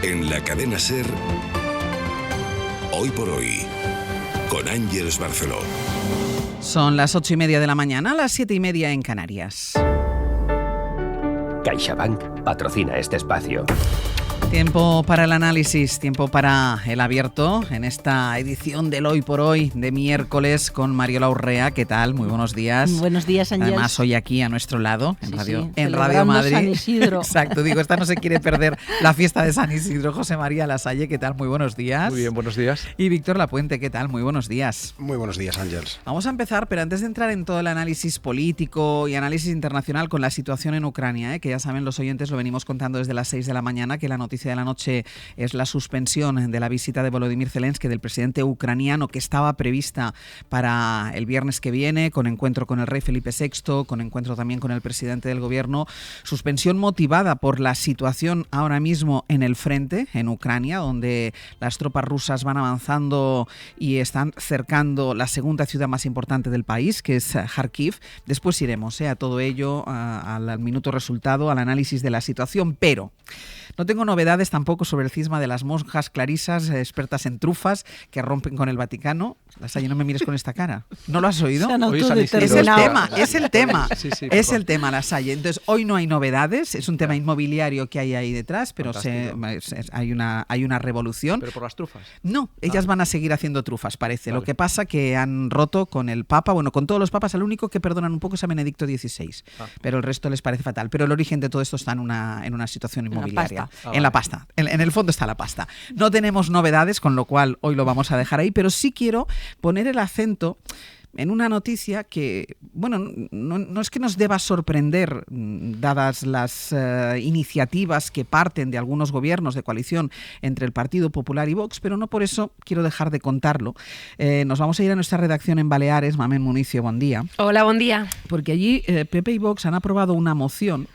En la cadena SER, Hoy por Hoy, con Ángeles Barceló. Son las 8:30 de la mañana, las 7:30 en Canarias. CaixaBank patrocina este espacio. Tiempo para el análisis, tiempo para el abierto en esta edición del Hoy por Hoy de miércoles con Mariola Urrea. ¿Qué tal? Muy buenos días. Buenos días, Ángeles. Además, hoy aquí a nuestro lado, en Radio celebrando Madrid. San Isidro. Exacto, digo, esta no se quiere perder la fiesta de San Isidro. José María Lasalle, ¿qué tal? Muy buenos días. Muy bien, buenos días. Y Víctor Lapuente, ¿qué tal? Muy buenos días. Muy buenos días, Ángeles. Vamos a empezar, pero antes de entrar en todo el análisis político y análisis internacional con la situación en Ucrania, que ya saben los oyentes, lo venimos contando desde las 6 de la mañana, que la noticia de la noche es la suspensión de la visita de Volodymyr Zelensky, del presidente ucraniano, que estaba prevista para el viernes que viene, con encuentro con el rey Felipe VI, con encuentro también con el presidente del gobierno. Suspensión motivada por la situación ahora mismo en el frente, en Ucrania, donde las tropas rusas van avanzando y están cercando la segunda ciudad más importante del país, que es Kharkiv. Después iremos a todo ello, al minuto resultado, al análisis de la situación, pero no tengo novedades tampoco sobre el cisma de las monjas clarisas, expertas en trufas, que rompen con el Vaticano. Lasalle, no me mires con esta cara. ¿No lo has oído? Es el tema, es el tema, Lasalle. Entonces, hoy no hay novedades, es un tema inmobiliario que hay ahí detrás, pero hay una revolución. ¿Pero por las trufas? No, ellas van a seguir haciendo trufas, parece. Vale. Lo que pasa que han roto con el Papa, bueno, con todos los papas, el único que perdonan un poco es a Benedicto XVI, pero el resto les parece fatal. Pero el origen de todo esto está en una situación inmobiliaria. En la pasta. En el fondo está la pasta. No tenemos novedades, con lo cual hoy lo vamos a dejar ahí, pero sí quiero poner el acento en una noticia que, bueno, no es que nos deba sorprender, dadas las iniciativas que parten de algunos gobiernos de coalición entre el Partido Popular y Vox, pero no por eso quiero dejar de contarlo. Nos vamos a ir a nuestra redacción en Baleares. Mamen Municio, buen día. Hola, buen día. Porque allí PP y Vox han aprobado una moción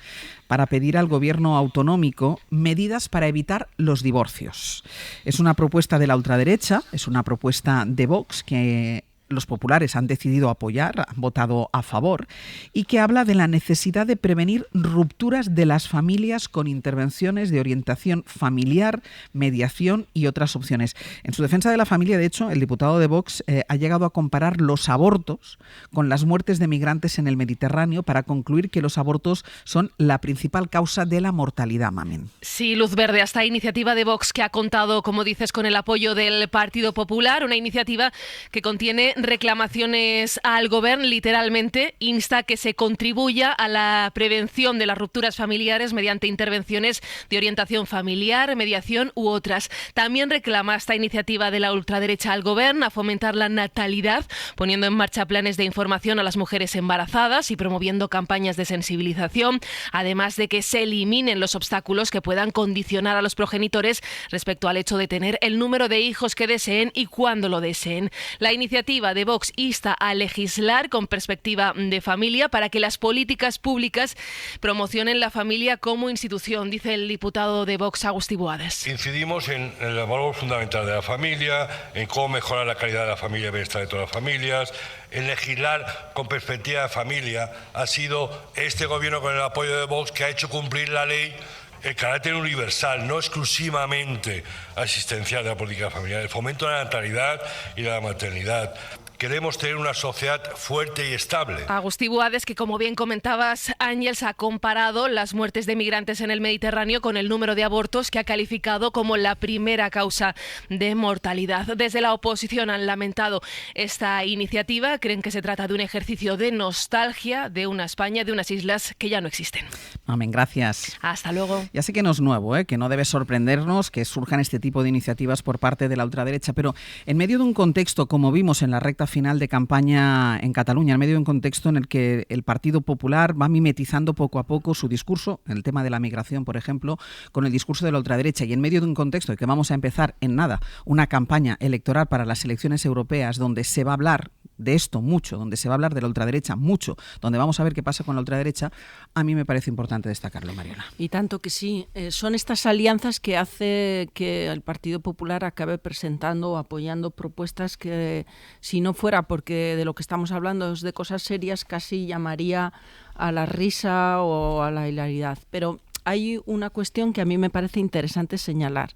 para pedir al gobierno autonómico medidas para evitar los divorcios. Es una propuesta de la ultraderecha, es una propuesta de Vox que los populares han decidido apoyar, han votado a favor, y que habla de la necesidad de prevenir rupturas de las familias con intervenciones de orientación familiar, mediación y otras opciones. En su defensa de la familia, de hecho, el diputado de Vox ha llegado a comparar los abortos con las muertes de migrantes en el Mediterráneo para concluir que los abortos son la principal causa de la mortalidad, Mamen. Sí, luz verde a esta iniciativa de Vox que ha contado, como dices, con el apoyo del Partido Popular, una iniciativa que contiene reclamaciones al Gobierno, literalmente insta que se contribuya a la prevención de las rupturas familiares mediante intervenciones de orientación familiar, mediación u otras. También reclama esta iniciativa de la ultraderecha al Gobierno a fomentar la natalidad, poniendo en marcha planes de información a las mujeres embarazadas y promoviendo campañas de sensibilización, además de que se eliminen los obstáculos que puedan condicionar a los progenitores respecto al hecho de tener el número de hijos que deseen y cuándo lo deseen. La iniciativa de Vox insta a legislar con perspectiva de familia para que las políticas públicas promocionen la familia como institución, dice el diputado de Vox, Agustí Boades. Incidimos en el valor fundamental de la familia, en cómo mejorar la calidad de la familia y el bienestar de todas las familias. En legislar con perspectiva de familia ha sido este gobierno, con el apoyo de Vox, que ha hecho cumplir la ley, el carácter universal, no exclusivamente asistencial de la política familiar, el fomento de la natalidad y de la maternidad. Queremos tener una sociedad fuerte y estable. Agustí Boades, que como bien comentabas, Ángels, ha comparado las muertes de migrantes en el Mediterráneo con el número de abortos, que ha calificado como la primera causa de mortalidad. Desde la oposición han lamentado esta iniciativa, creen que se trata de un ejercicio de nostalgia de una España, de unas islas que ya no existen. Amén, gracias. Hasta luego. Ya sé que no es nuevo, que no debe sorprendernos que surjan este tipo de iniciativas por parte de la ultraderecha, pero en medio de un contexto, como vimos en la recta final de campaña en Cataluña, en medio de un contexto en el que el Partido Popular va mimetizando poco a poco su discurso, en el tema de la migración, por ejemplo, con el discurso de la ultraderecha, y en medio de un contexto de que vamos a empezar en nada una campaña electoral para las elecciones europeas donde se va a hablar de esto mucho, donde se va a hablar de la ultraderecha mucho, donde vamos a ver qué pasa con la ultraderecha, a mí me parece importante destacarlo, Mariola. Y tanto que sí, son estas alianzas que hace que el Partido Popular acabe presentando o apoyando propuestas que, si no fuera porque de lo que estamos hablando es de cosas serias, casi llamaría a la risa o a la hilaridad. Pero hay una cuestión que a mí me parece interesante señalar.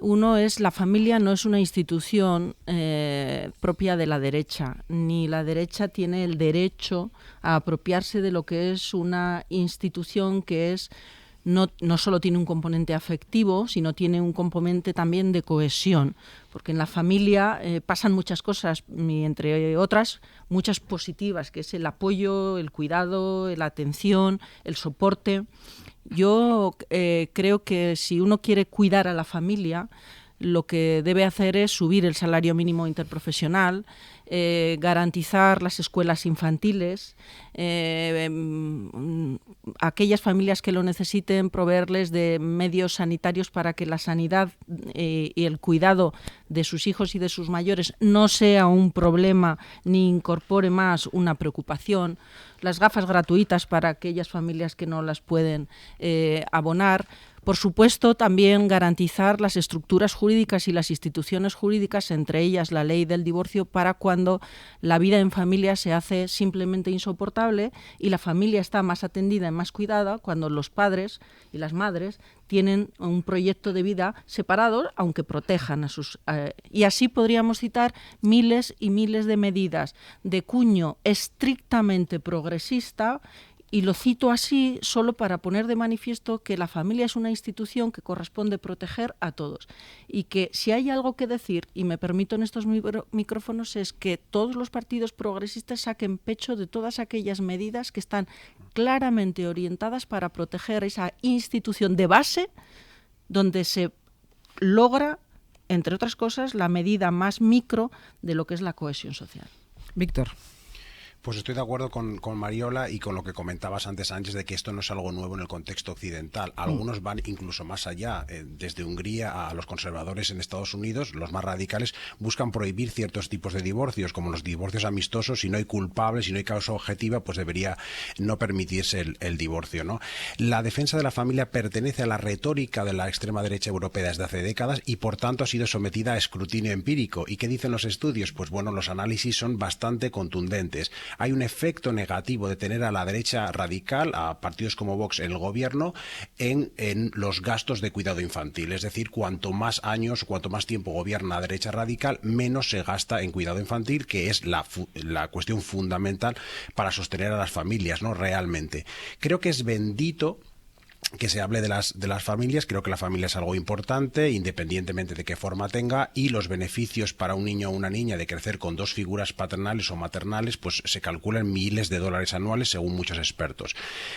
Uno es, la familia no es una institución propia de la derecha, ni la derecha tiene el derecho a apropiarse de lo que es una institución que es no solo tiene un componente afectivo, sino tiene un componente también de cohesión, porque en la familia pasan muchas cosas, y entre otras muchas positivas, que es el apoyo, el cuidado, la atención, el soporte. Yo creo que si uno quiere cuidar a la familia, lo que debe hacer es subir el salario mínimo interprofesional, garantizar las escuelas infantiles, aquellas familias que lo necesiten, proveerles de medios sanitarios para que la sanidad y el cuidado de sus hijos y de sus mayores no sea un problema ni incorpore más una preocupación, las gafas gratuitas para aquellas familias que no las pueden abonar. Por supuesto, también garantizar las estructuras jurídicas y las instituciones jurídicas, entre ellas la ley del divorcio, para cuando la vida en familia se hace simplemente insoportable y la familia está más atendida y más cuidada cuando los padres y las madres tienen un proyecto de vida separado, aunque protejan a sus... y así podríamos citar miles y miles de medidas de cuño estrictamente progresista. Y lo cito así solo para poner de manifiesto que la familia es una institución que corresponde proteger a todos. Y que si hay algo que decir, y me permito en estos micrófonos, es que todos los partidos progresistas saquen pecho de todas aquellas medidas que están claramente orientadas para proteger esa institución de base donde se logra, entre otras cosas, la medida más micro de lo que es la cohesión social. Víctor. Pues estoy de acuerdo con Mariola y con lo que comentabas antes, Sánchez, de que esto no es algo nuevo en el contexto occidental. Algunos van incluso más allá. Desde Hungría a los conservadores en Estados Unidos, los más radicales, buscan prohibir ciertos tipos de divorcios, como los divorcios amistosos. Si no hay culpable, si no hay causa objetiva, pues debería no permitirse el divorcio, ¿no? La defensa de la familia pertenece a la retórica de la extrema derecha europea desde hace décadas y, por tanto, ha sido sometida a escrutinio empírico. ¿Y qué dicen los estudios? Pues bueno, los análisis son bastante contundentes. Hay un efecto negativo de tener a la derecha radical, a partidos como Vox en el gobierno, en los gastos de cuidado infantil. Es decir, cuanto más años, cuanto más tiempo gobierna la derecha radical, menos se gasta en cuidado infantil, que es la cuestión fundamental para sostener a las familias, ¿no? Realmente. Creo que es bendito que se hable de las familias. Creo que la familia es algo importante, independientemente de qué forma tenga, y los beneficios para un niño o una niña de crecer con dos figuras paternales o maternales, pues se calculan miles de dólares anuales según muchos expertos.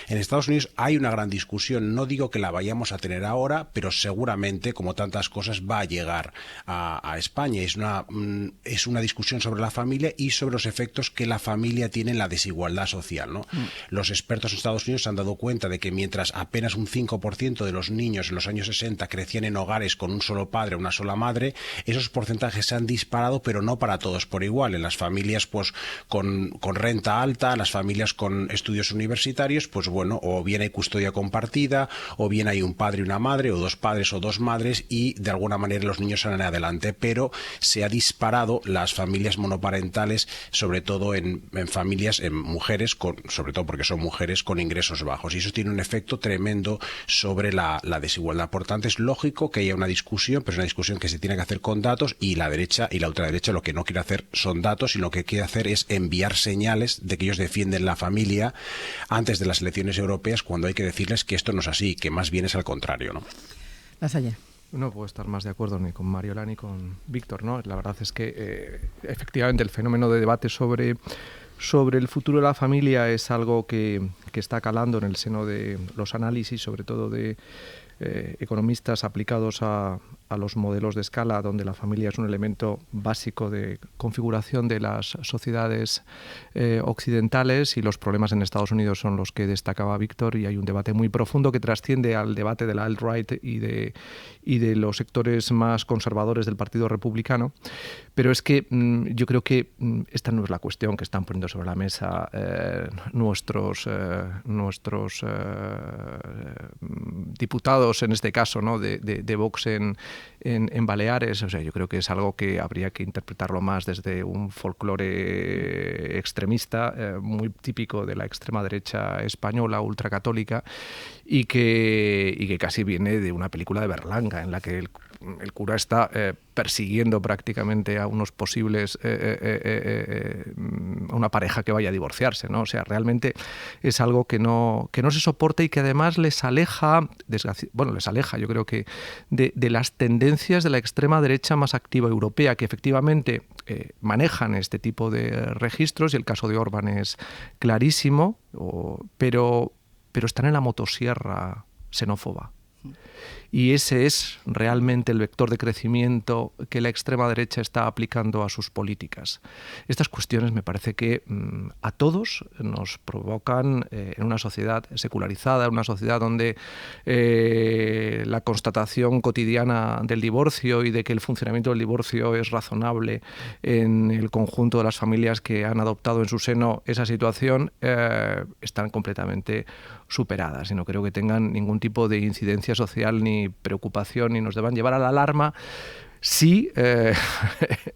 En Estados Unidos hay una gran discusión, no digo que la vayamos a tener ahora, pero seguramente, como tantas cosas, va a llegar a España. Es una discusión sobre la familia y sobre los efectos que la familia tiene en la desigualdad social, ¿no? Los expertos en Estados Unidos se han dado cuenta de que mientras apenas un 5% de los niños en los años 60 crecían en hogares con un solo padre o una sola madre, esos porcentajes se han disparado, pero no para todos por igual. En las familias pues con renta alta, las familias con estudios universitarios, pues bueno, o bien hay custodia compartida, o bien hay un padre y una madre, o dos padres o dos madres, y de alguna manera los niños salen adelante, pero se ha disparado las familias monoparentales, sobre todo en familias, en mujeres, sobre todo porque son mujeres con ingresos bajos, y eso tiene un efecto tremendo sobre la desigualdad. Por tanto, es lógico que haya una discusión, pero es una discusión que se tiene que hacer con datos, y la derecha y la ultraderecha lo que no quiere hacer son datos, y lo que quiere hacer es enviar señales de que ellos defienden la familia antes de las elecciones europeas, cuando hay que decirles que esto no es así, que más bien es al contrario, ¿no? Lasalle. No puedo estar más de acuerdo ni con Mariola ni con Víctor, ¿no? La verdad es que efectivamente el fenómeno de debate sobre el futuro de la familia es algo que está calando en el seno de los análisis, sobre todo de economistas aplicados a los modelos de escala, donde la familia es un elemento básico de configuración de las sociedades occidentales, y los problemas en Estados Unidos son los que destacaba Víctor, y hay un debate muy profundo que trasciende al debate de la alt-right y de los sectores más conservadores del Partido Republicano. Pero es que yo creo que esta no es la cuestión que están poniendo sobre la diputados, en este caso, ¿no?, de Vox en Baleares. O sea, yo creo que es algo que habría que interpretarlo más desde un folclore extremista, muy típico de la extrema derecha española, ultracatólica, y que casi viene de una película de Berlanga, en la que el cura está persiguiendo prácticamente a unos posibles, a una pareja que vaya a divorciarse, ¿no? O sea, realmente es algo que no se soporta y que además les aleja, yo creo que de las tendencias de la extrema derecha más activa europea, que efectivamente manejan este tipo de registros, y el caso de Orbán es clarísimo, pero están en la motosierra xenófoba. Y ese es realmente el vector de crecimiento que la extrema derecha está aplicando a sus políticas. Estas cuestiones me parece que a todos nos provocan en una sociedad secularizada, en una sociedad donde la constatación cotidiana del divorcio y de que el funcionamiento del divorcio es razonable en el conjunto de las familias que han adoptado en su seno esa situación, están completamente superadas, y no creo que tengan ningún tipo de incidencia social ni preocupación, ni nos deban llevar a la alarma. Sí,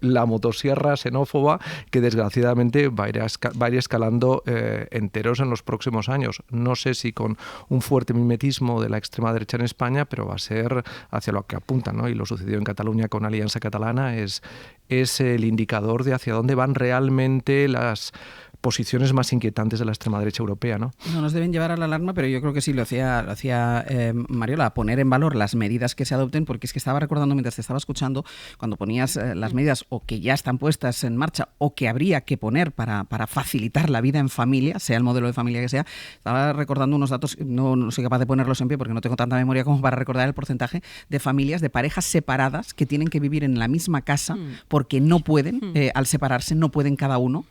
la motosierra xenófoba, que desgraciadamente va a ir escalando enteros en los próximos años. No sé si con un fuerte mimetismo de la extrema derecha en España, pero va a ser hacia lo que apunta, ¿no? Y lo sucedido en Cataluña con Alianza Catalana es el indicador de hacia dónde van realmente las posiciones más inquietantes de la extrema derecha europea, ¿no? No nos deben llevar a la alarma, pero yo creo que sí lo hacía Mariola, poner en valor las medidas que se adopten, porque es que estaba recordando mientras te estaba escuchando, cuando ponías las medidas o que ya están puestas en marcha o que habría que poner para facilitar la vida en familia, sea el modelo de familia que sea, estaba recordando unos datos, no soy capaz de ponerlos en pie porque no tengo tanta memoria como para recordar el porcentaje de familias, de parejas separadas que tienen que vivir en la misma casa porque no pueden, al separarse, no pueden cada uno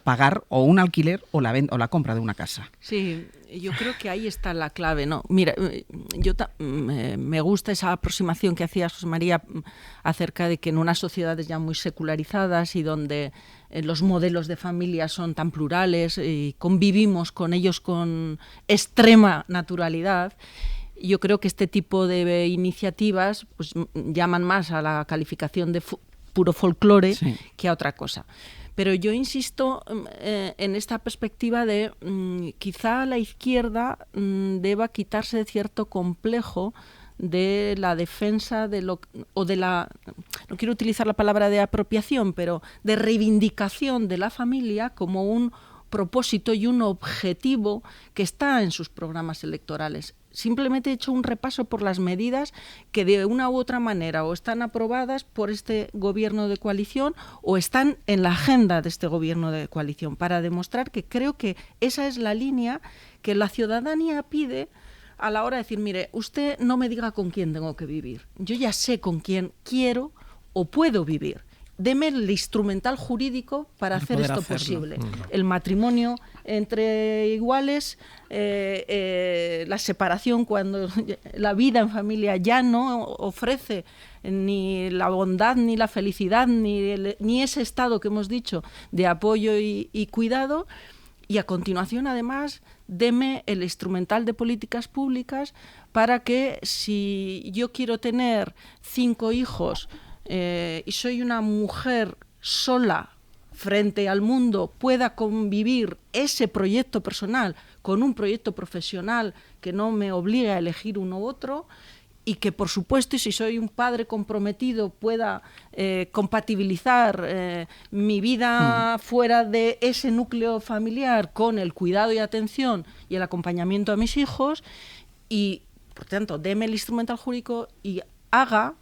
pagar o un alquiler o la compra de una casa. Sí, yo creo que ahí está la clave, ¿no? Mira, me gusta esa aproximación que hacía José María acerca de que en unas sociedades ya muy secularizadas y donde los modelos de familia son tan plurales y convivimos con ellos con extrema naturalidad, yo creo que este tipo de iniciativas pues llaman más a la calificación de puro folclore que a otra cosa. Pero yo insisto en esta perspectiva de quizá la izquierda deba quitarse de cierto complejo de la defensa no quiero utilizar la palabra de apropiación, pero de reivindicación de la familia como un propósito y un objetivo que está en sus programas electorales. Simplemente he hecho un repaso por las medidas que de una u otra manera o están aprobadas por este gobierno de coalición o están en la agenda de este gobierno de coalición, para demostrar que creo que esa es la línea que la ciudadanía pide a la hora de decir, mire, usted no me diga con quién tengo que vivir, yo ya sé con quién quiero o puedo vivir. Deme el instrumental jurídico para hacer esto posible. El matrimonio entre iguales, la separación cuando la vida en familia ya no ofrece ni la bondad, ni la felicidad, ni ese estado que hemos dicho de apoyo y cuidado. Y a continuación, además, deme el instrumental de políticas públicas para que si yo quiero tener 5 hijos y soy una mujer sola frente al mundo, pueda convivir ese proyecto personal con un proyecto profesional que no me obliga a elegir uno u otro, y que, por supuesto, si soy un padre comprometido, pueda compatibilizar mi vida fuera de ese núcleo familiar con el cuidado y atención y el acompañamiento a mis hijos, y, por tanto, deme el instrumental jurídico y haga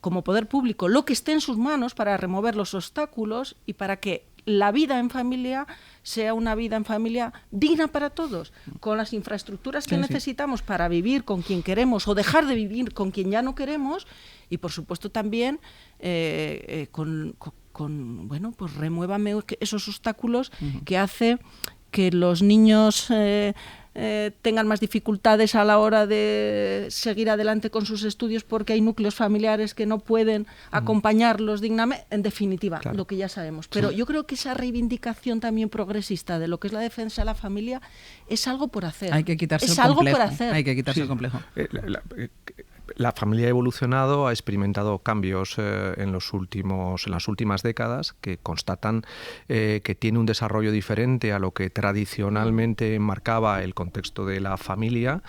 como poder público lo que esté en sus manos para remover los obstáculos y para que la vida en familia sea una vida en familia digna para todos, con las infraestructuras que necesitamos para vivir con quien queremos o dejar de vivir con quien ya no queremos, y por supuesto también remuévame esos obstáculos que hace que los niños tengan más dificultades a la hora de seguir adelante con sus estudios porque hay núcleos familiares que no pueden acompañarlos dignamente, en definitiva, claro, lo que ya sabemos. Pero yo creo que esa reivindicación también progresista de lo que es la defensa de la familia es algo por hacer. Hay que quitarse es el algo complejo. por hacer. Hay que quitarse el complejo. La familia ha evolucionado, ha experimentado cambios en las últimas décadas que constatan que tiene un desarrollo diferente a lo que tradicionalmente marcaba el contexto de la familia.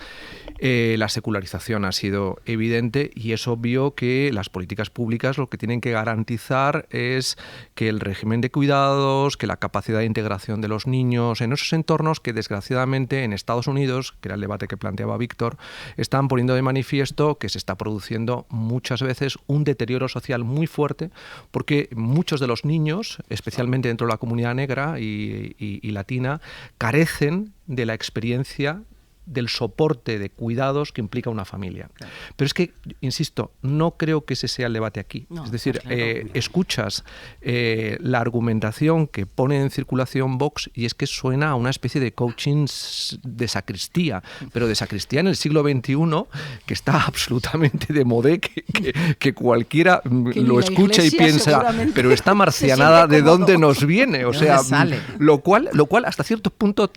La secularización ha sido evidente y es obvio que las políticas públicas lo que tienen que garantizar es que el régimen de cuidados, que la capacidad de integración de los niños en esos entornos que desgraciadamente en Estados Unidos, que era el debate que planteaba Víctor, están poniendo de manifiesto que se está produciendo muchas veces un deterioro social muy fuerte porque muchos de los niños, especialmente dentro de la comunidad negra y latina, carecen de la experiencia del soporte de cuidados que implica una familia. Claro. Pero es que, insisto, no creo que ese sea el debate aquí. No, es decir, escuchas la argumentación que pone en circulación Vox y es que suena a una especie de coaching de sacristía, pero de sacristía en el siglo XXI, que está absolutamente de modé, que cualquiera que lo escucha y piensa, pero esta marcianada ¿de dónde nos viene? O sea, lo cual hasta cierto punto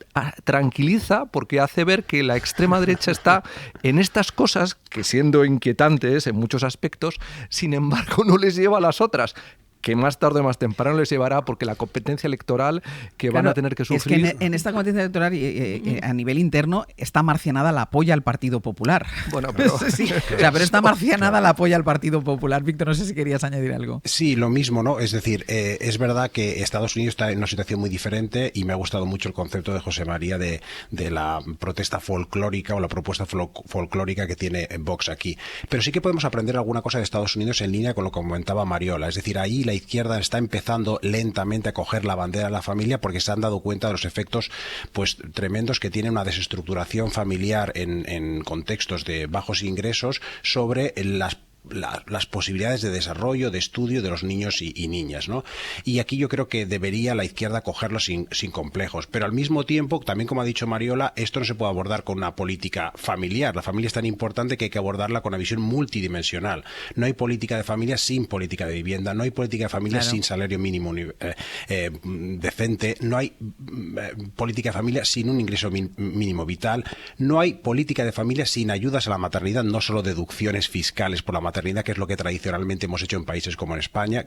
tranquiliza porque hace ver que la extrema derecha está en estas cosas que, siendo inquietantes en muchos aspectos, sin embargo no les lleva a las otras, que más tarde o más temprano les llevará porque la competencia electoral que van a tener que sufrir... Es que en esta competencia electoral a nivel interno está marcianada la apoya al Partido Popular. Bueno, pero... sí, o sea, pero está marcianada la apoya al Partido Popular. Víctor, no sé si querías añadir algo. Sí, lo mismo, ¿no? Es decir, es verdad que Estados Unidos está en una situación muy diferente y me ha gustado mucho el concepto de José María de la protesta folclórica o la propuesta folclórica que tiene Vox aquí. Pero sí que podemos aprender alguna cosa de Estados Unidos en línea con lo que comentaba Mariola. Es decir, ahí la izquierda está empezando lentamente a coger la bandera de la familia porque se han dado cuenta de los efectos pues tremendos que tiene una desestructuración familiar en contextos de bajos ingresos sobre las posibilidades de desarrollo, de estudio de los niños y niñas, ¿no? Y aquí yo creo que debería la izquierda cogerlo sin complejos, pero al mismo tiempo, también como ha dicho Mariola, esto no se puede abordar con una política familiar. La familia es tan importante que hay que abordarla con una visión multidimensional. No hay política de familia sin política de vivienda, no hay política de familia sin salario mínimo decente, no hay política de familia sin un ingreso mínimo vital, no hay política de familia sin ayudas a la maternidad, no solo deducciones fiscales por la maternidad, que es lo que tradicionalmente hemos hecho en países como en España,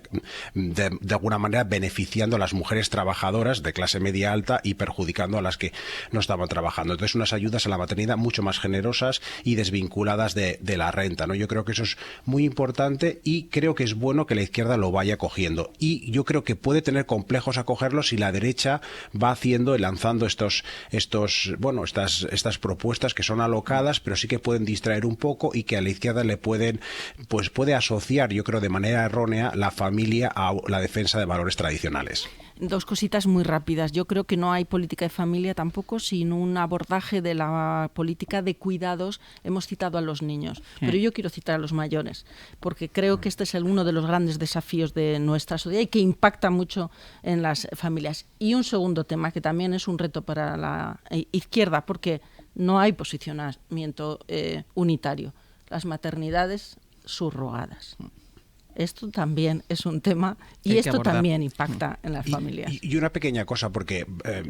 de alguna manera beneficiando a las mujeres trabajadoras de clase media alta y perjudicando a las que no estaban trabajando. Entonces, unas ayudas a la maternidad mucho más generosas y desvinculadas de la renta, ¿no? Yo creo que eso es muy importante y creo que es bueno que la izquierda lo vaya cogiendo. Y yo creo que puede tener complejos a cogerlo si la derecha va haciendo y lanzando estas propuestas que son alocadas, pero sí que pueden distraer un poco y que a la izquierda le puede asociar, yo creo de manera errónea, la familia a la defensa de valores tradicionales. Dos cositas muy rápidas. Yo creo que no hay política de familia tampoco sin un abordaje de la política de cuidados. Hemos citado a los niños, pero yo quiero citar a los mayores, porque creo que este es uno de los grandes desafíos de nuestra sociedad y que impacta mucho en las familias. Y un segundo tema que también es un reto para la izquierda, porque no hay posicionamiento unitario. Las maternidades subrogadas. Esto también es un tema y esto también impacta en las familias. Y una pequeña cosa, porque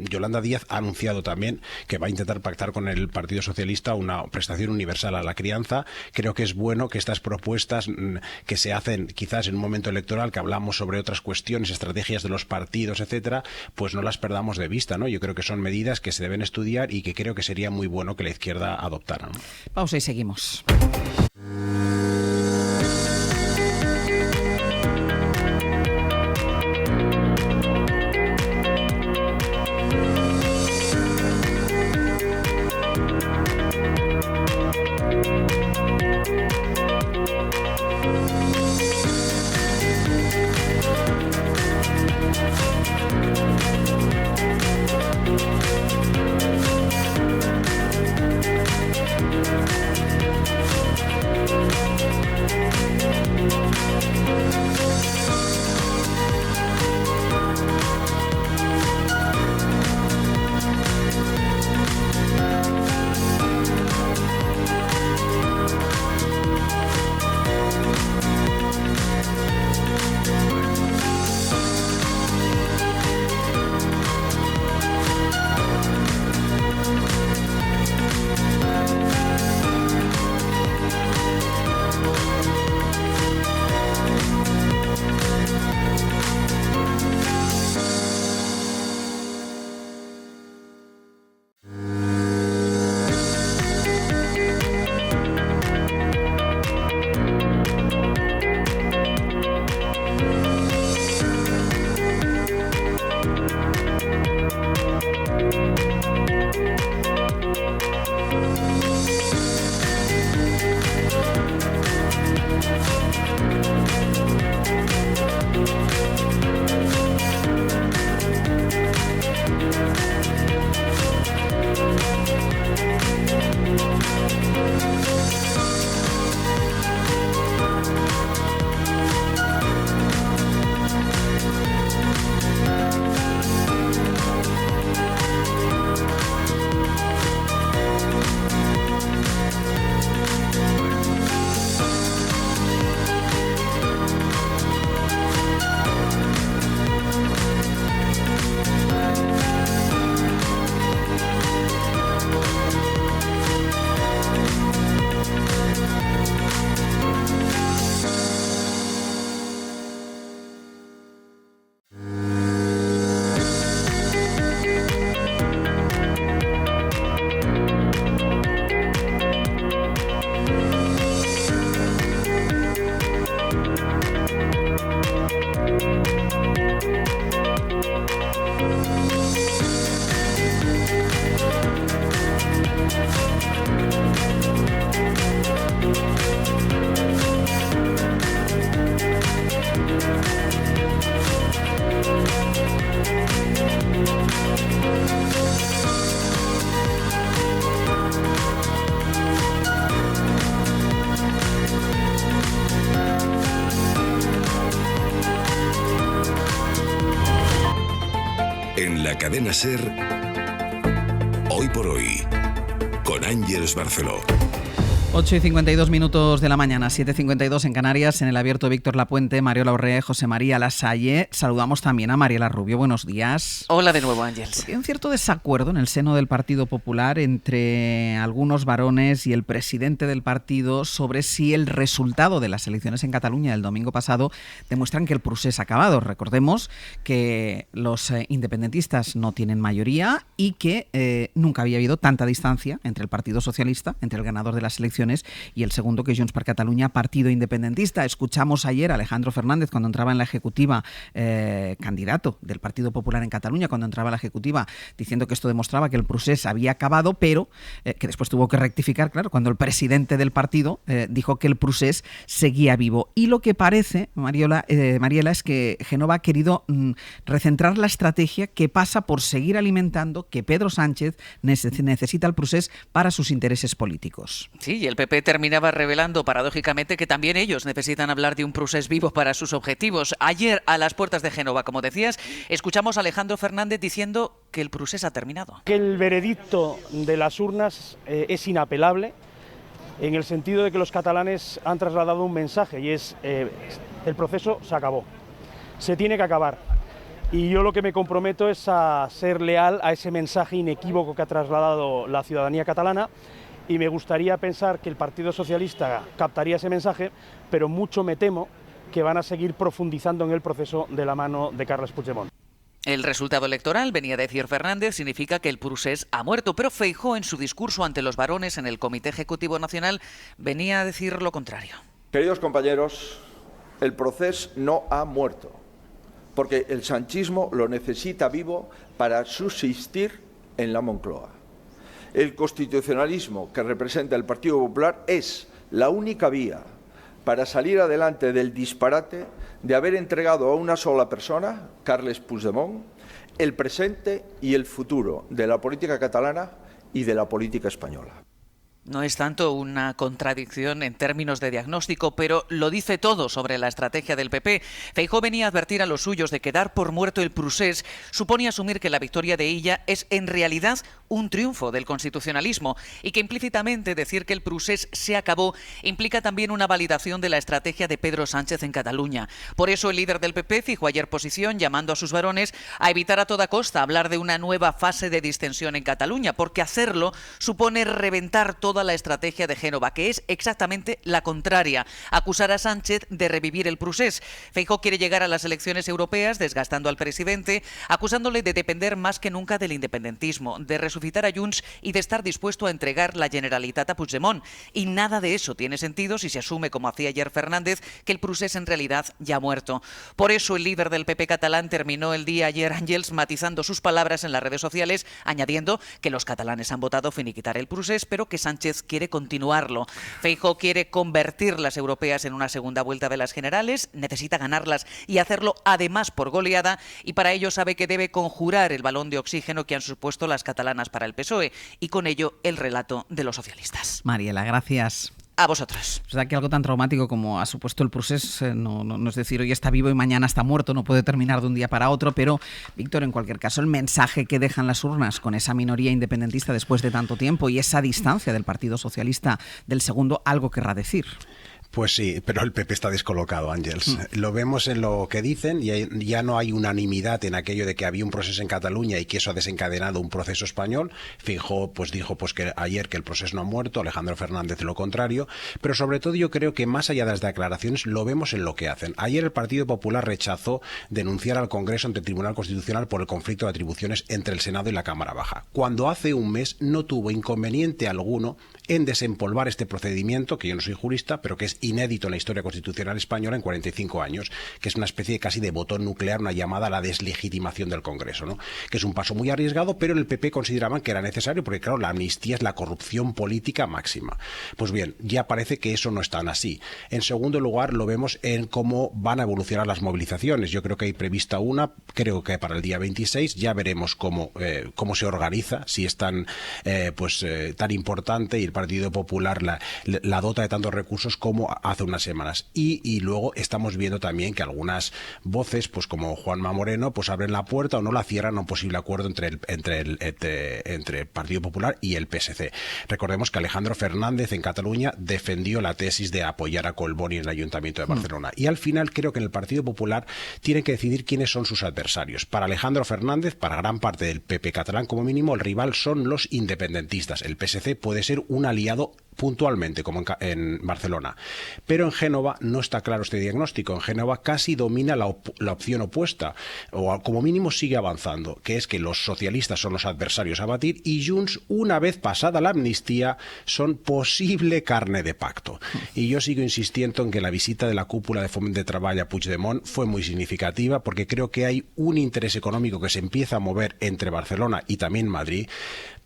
Yolanda Díaz ha anunciado también que va a intentar pactar con el Partido Socialista una prestación universal a la crianza. Creo que es bueno que estas propuestas que se hacen quizás en un momento electoral, que hablamos sobre otras cuestiones, estrategias de los partidos, etcétera, pues no las perdamos de vista, ¿no? Yo creo que son medidas que se deben estudiar y que creo que sería muy bueno que la izquierda adoptara, ¿no? Pausa y seguimos. la cadena SER, Hoy por Hoy, con Ángeles Barceló. 8:52 minutos de la mañana, 7:52 en Canarias, en el abierto Víctor Lapuente, Mariola Orre, José María Lasalle. Saludamos también a Mariela Rubio. Buenos días. Hola de nuevo, Ángeles. Hay un cierto desacuerdo en el seno del Partido Popular entre algunos varones y el presidente del partido sobre si el resultado de las elecciones en Cataluña del domingo pasado demuestran que el procés ha acabado. Recordemos que los independentistas no tienen mayoría y que nunca había habido tanta distancia entre el Partido Socialista, entre el ganador de las elecciones, y el segundo, que es Junts per Catalunya, partido independentista. Escuchamos ayer a Alejandro Fernández cuando entraba en la ejecutiva, candidato del Partido Popular en Cataluña, cuando entraba en la ejecutiva, diciendo que esto demostraba que el procés había acabado, pero que después tuvo que rectificar, claro, cuando el presidente del partido dijo que el procés seguía vivo. Y lo que parece, Mariela, es que Génova ha querido recentrar la estrategia, que pasa por seguir alimentando que Pedro Sánchez necesita el procés para sus intereses políticos. Sí, y el PP terminaba revelando paradójicamente que también ellos necesitan hablar de un procés vivo para sus objetivos. Ayer, a las puertas de Génova, como decías, escuchamos a Alejandro Fernández diciendo que el procés ha terminado. Que el veredicto de las urnas es inapelable, en el sentido de que los catalanes han trasladado un mensaje, y es el proceso se acabó, se tiene que acabar. Y yo lo que me comprometo es a ser leal a ese mensaje inequívoco que ha trasladado la ciudadanía catalana. Y me gustaría pensar que el Partido Socialista captaría ese mensaje, pero mucho me temo que van a seguir profundizando en el proceso de la mano de Carles Puigdemont. El resultado electoral, venía a decir Fernández, significa que el procés ha muerto, pero Feijóo, en su discurso ante los varones en el Comité Ejecutivo Nacional, venía a decir lo contrario. Queridos compañeros, el procés no ha muerto, porque el sanchismo lo necesita vivo para subsistir en la Moncloa. El constitucionalismo que representa el Partido Popular es la única vía para salir adelante del disparate de haber entregado a una sola persona, Carles Puigdemont, el presente y el futuro de la política catalana y de la política española. No es tanto una contradicción en términos de diagnóstico, pero lo dice todo sobre la estrategia del PP. Feijóo venía a advertir a los suyos de que dar por muerto el procés supone asumir que la victoria de Illa es en realidad un triunfo del constitucionalismo y que implícitamente decir que el procés se acabó implica también una validación de la estrategia de Pedro Sánchez en Cataluña. Por eso el líder del PP fijó ayer posición llamando a sus varones a evitar a toda costa hablar de una nueva fase de distensión en Cataluña, porque hacerlo supone reventar toda la estrategia de Génova, que es exactamente la contraria, acusar a Sánchez de revivir el procés. Feijóo quiere llegar a las elecciones europeas desgastando al presidente, acusándole de depender más que nunca del independentismo, de resucitar a Junts y de estar dispuesto a entregar la Generalitat a Puigdemont. Y nada de eso tiene sentido si se asume, como hacía ayer Fernández, que el procés en realidad ya ha muerto. Por eso el líder del PP catalán terminó el día ayer, Ángels, matizando sus palabras en las redes sociales, añadiendo que los catalanes han votado finiquitar el procés, pero que Sánchez quiere continuarlo. Feijóo quiere convertir las europeas en una segunda vuelta de las generales, necesita ganarlas y hacerlo además por goleada, y para ello sabe que debe conjurar el balón de oxígeno que han supuesto las catalanas para el PSOE, y con ello el relato de los socialistas. Mariela, gracias. A vosotros. O sea, que algo tan traumático como ha supuesto el procés no es decir hoy está vivo y mañana está muerto, no puede terminar de un día para otro, pero, Víctor, en cualquier caso, el mensaje que dejan las urnas con esa minoría independentista después de tanto tiempo y esa distancia del Partido Socialista del segundo, algo querrá decir. Pues sí, pero el PP está descolocado, Ángels. Lo vemos en lo que dicen, y ya no hay unanimidad en aquello de que había un proceso en Cataluña y que eso ha desencadenado un proceso español. Feijóo dijo que ayer que el proceso no ha muerto, Alejandro Fernández lo contrario, pero sobre todo yo creo que más allá de las declaraciones lo vemos en lo que hacen. Ayer el Partido Popular rechazó denunciar al Congreso ante el Tribunal Constitucional por el conflicto de atribuciones entre el Senado y la Cámara Baja, cuando hace un mes no tuvo inconveniente alguno en desempolvar este procedimiento, que yo no soy jurista, pero que es inédito en la historia constitucional española en 45 años, que es una especie casi de botón nuclear, una llamada a la deslegitimación del Congreso, ¿no? Que es un paso muy arriesgado, pero en el PP consideraban que era necesario porque, claro, la amnistía es la corrupción política máxima. Pues bien, ya parece que eso no es tan así. En segundo lugar, lo vemos en cómo van a evolucionar las movilizaciones. Yo creo que hay prevista una, creo que para el día 26, ya veremos cómo se organiza, si es tan importante y el Partido Popular la dota de tantos recursos como hace unas semanas. Y luego estamos viendo también que algunas voces, pues como Juanma Moreno, pues abren la puerta o no la cierran a un posible acuerdo entre el Partido Popular y el PSC. Recordemos que Alejandro Fernández en Cataluña defendió la tesis de apoyar a Collboni en el Ayuntamiento de Barcelona. Y al final creo que en el Partido Popular tienen que decidir quiénes son sus adversarios. Para Alejandro Fernández, para gran parte del PP catalán como mínimo, el rival son los independentistas. El PSC puede ser un aliado puntualmente, como en Barcelona. Pero en Génova no está claro este diagnóstico. En Génova casi domina la opción opuesta, o como mínimo sigue avanzando, que es que los socialistas son los adversarios a batir y Junts, una vez pasada la amnistía, son posible carne de pacto. Y yo sigo insistiendo en que la visita de la cúpula de Foment de Treball a Puigdemont fue muy significativa, porque creo que hay un interés económico que se empieza a mover entre Barcelona y también Madrid,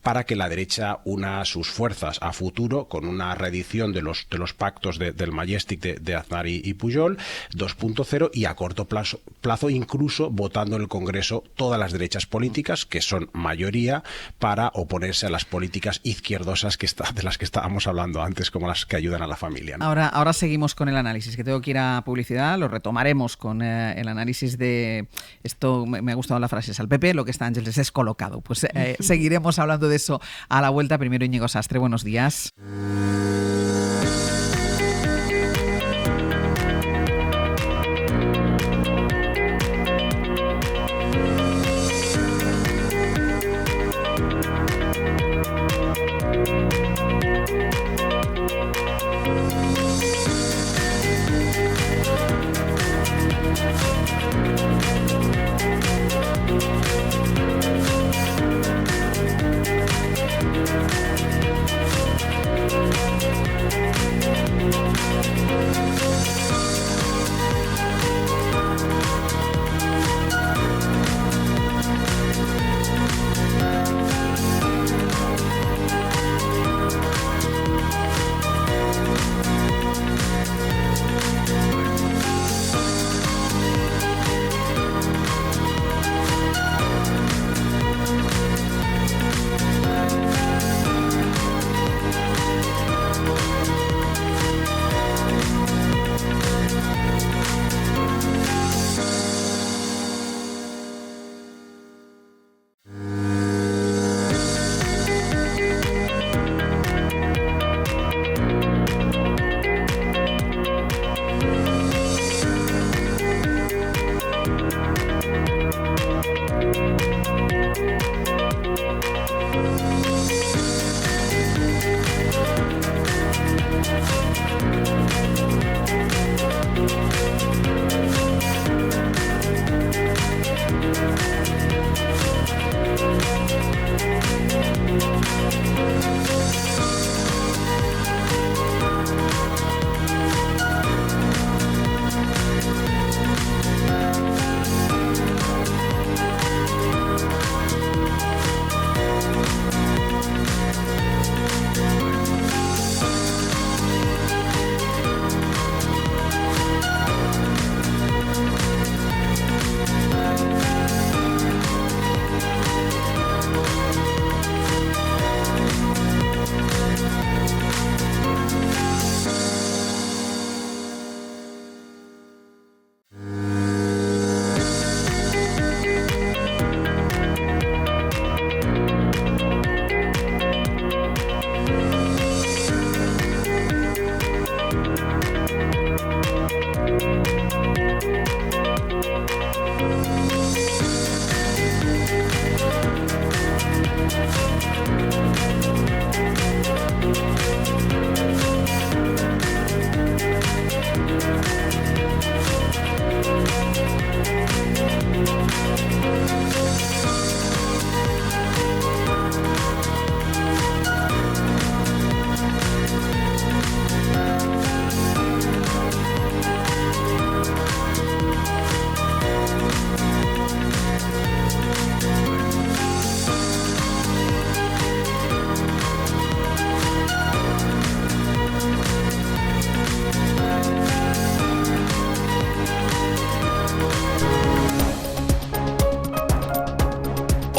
para que la derecha una sus fuerzas a futuro con una reedición de los pactos del Majestic de Aznar y Pujol 2.0, y a corto plazo incluso votando en el Congreso todas las derechas políticas, que son mayoría, para oponerse a las políticas izquierdosas de las que estábamos hablando antes, como las que ayudan a la familia, ¿no? Ahora seguimos con el análisis, que tengo que ir a publicidad, lo retomaremos con el análisis de esto. Me ha gustado la frase, es al PP lo que está Ángeles es colocado. Pues seguiremos hablando de eso a la vuelta. Primero Íñigo Sastre, buenos días.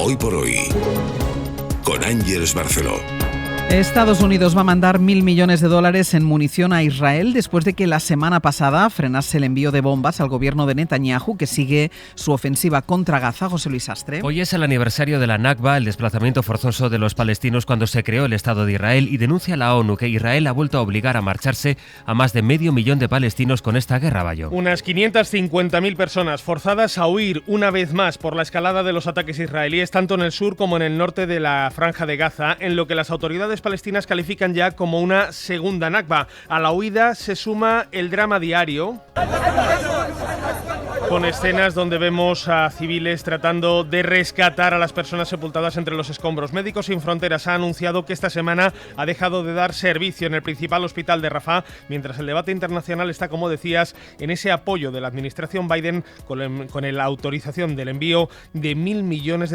Hoy por hoy, con Ángeles Barceló. Estados Unidos va a mandar $1.000 millones en munición a Israel después de que la semana pasada frenase el envío de bombas al gobierno de Netanyahu, que sigue su ofensiva contra Gaza. José Luis Astre. Hoy es el aniversario de la Nakba, el desplazamiento forzoso de los palestinos cuando se creó el Estado de Israel, y denuncia la ONU que Israel ha vuelto a obligar a marcharse a más de 500.000 de palestinos con esta guerra, Bayo. Unas 550.000 personas forzadas a huir una vez más por la escalada de los ataques israelíes, tanto en el sur como en el norte de la Franja de Gaza, en lo que las autoridades palestinas califican ya como una segunda Nakba. A la huida se suma el drama diario, con escenas donde vemos a civiles tratando de rescatar a las personas sepultadas entre los escombros. Médicos Sin Fronteras ha anunciado que esta semana ha dejado de dar servicio en el principal hospital de Rafah, mientras el debate internacional está, como decías, en ese apoyo de la administración Biden con la autorización del envío de $1.000 millones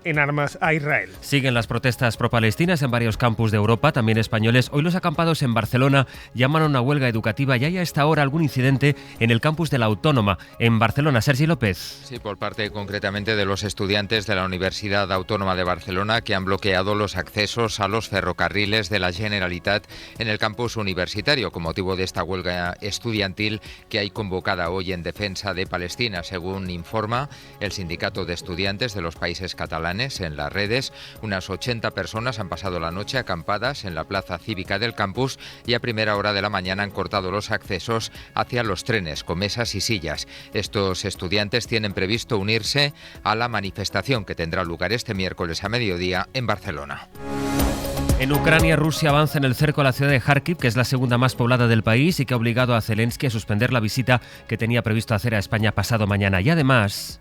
en armas a Israel. Siguen las protestas pro-palestinas en varios campus de Europa, también españoles. Hoy los acampados en Barcelona llaman a una huelga educativa y hay a esta hora algún incidente en el campus de la Autónoma, en Barcelona. Sergi López. Sí, por parte concretamente de los estudiantes de la Universidad Autónoma de Barcelona, que han bloqueado los accesos a los ferrocarriles de la Generalitat en el campus universitario con motivo de esta huelga estudiantil que hay convocada hoy en defensa de Palestina. Según informa el Sindicato de Estudiantes de los Países Catalanes en las redes, unas 80 personas han pasado la noche acampadas en la plaza cívica del campus y a primera hora de la mañana han cortado los accesos hacia los trenes con mesas y sillas. Estos estudiantes tienen previsto unirse a la manifestación que tendrá lugar este miércoles a mediodía en Barcelona. En Ucrania, Rusia avanza en el cerco a la ciudad de Kharkiv, que es la segunda más poblada del país y que ha obligado a Zelensky a suspender la visita que tenía previsto hacer a España pasado mañana. Y además,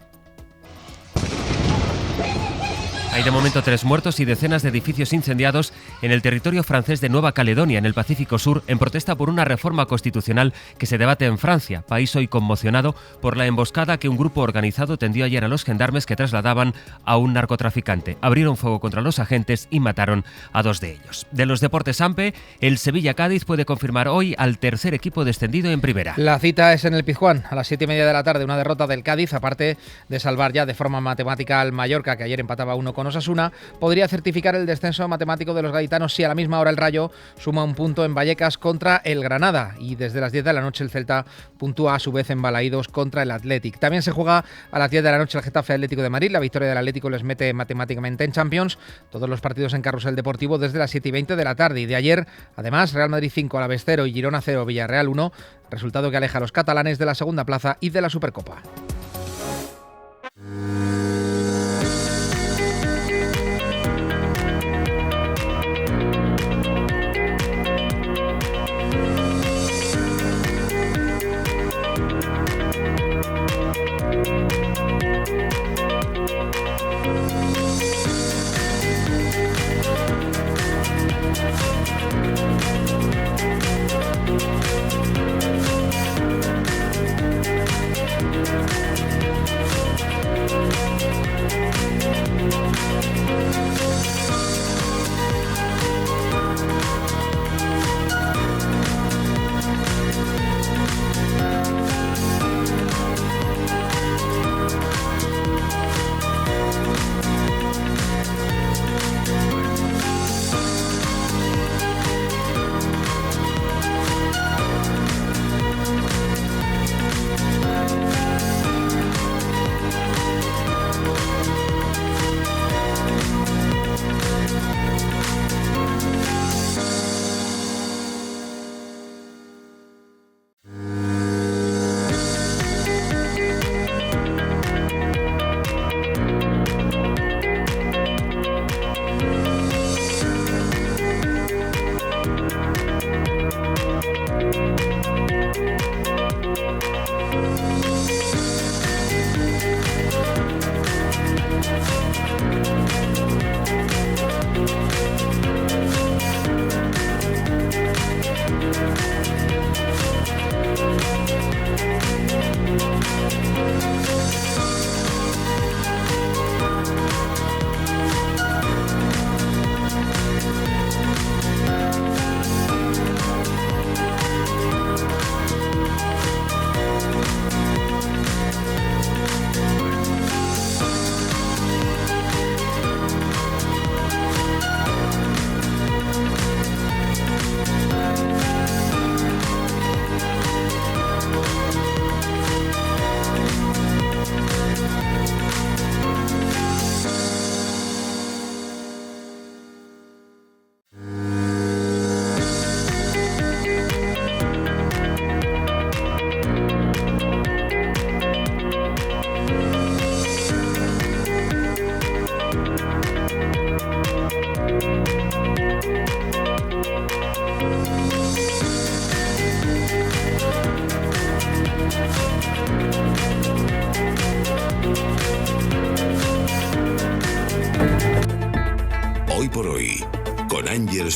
hay de momento 3 muertos y decenas de edificios incendiados en el territorio francés de Nueva Caledonia, en el Pacífico Sur, en protesta por una reforma constitucional que se debate en Francia, país hoy conmocionado por la emboscada que un grupo organizado tendió ayer a los gendarmes que trasladaban a un narcotraficante. Abrieron fuego contra los agentes y mataron a 2 de ellos. De los deportes AMPE, el Sevilla-Cádiz puede confirmar hoy al tercer equipo descendido en primera. La cita es en el Pizjuán, a las 7:30 de la tarde, una derrota del Cádiz, aparte de salvar ya de forma matemática al Mallorca, que ayer empataba 1 con Osasuna, podría certificar el descenso matemático de los gaditanos si a la misma hora el Rayo suma un punto en Vallecas contra el Granada, y desde las 10 de la noche el Celta puntúa a su vez en Balaídos contra el Athletic. También se juega a las 10 de la noche el Getafe Atlético de Madrid. La victoria del Atlético les mete matemáticamente en Champions. Todos los partidos en Carrusel Deportivo desde las 7:20 de la tarde. Y de ayer, además, Real Madrid 5, Alavés 0 y Girona 0, Villarreal 1, resultado que aleja a los catalanes de la segunda plaza y de la Supercopa.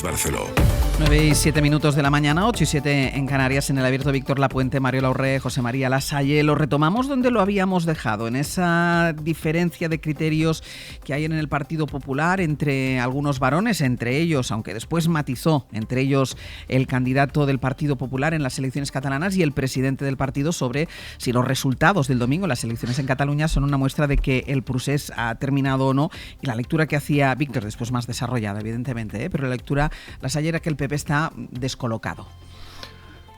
Barceló. 9:07 de la mañana, 8:07 en Canarias, en el Abierto Víctor Lapuente, Mariola Urré, José María Lasalle. Lo retomamos donde lo habíamos dejado, en esa diferencia de criterios que hay en el Partido Popular entre algunos varones, entre ellos, aunque después matizó, entre ellos el candidato del Partido Popular en las elecciones catalanas y el presidente del partido, sobre si los resultados del domingo en las elecciones en Cataluña son una muestra de que el procés ha terminado o no. Y la lectura que hacía Víctor, después más desarrollada, evidentemente, pero la lectura, Lasalle, era que el PP está descolocado.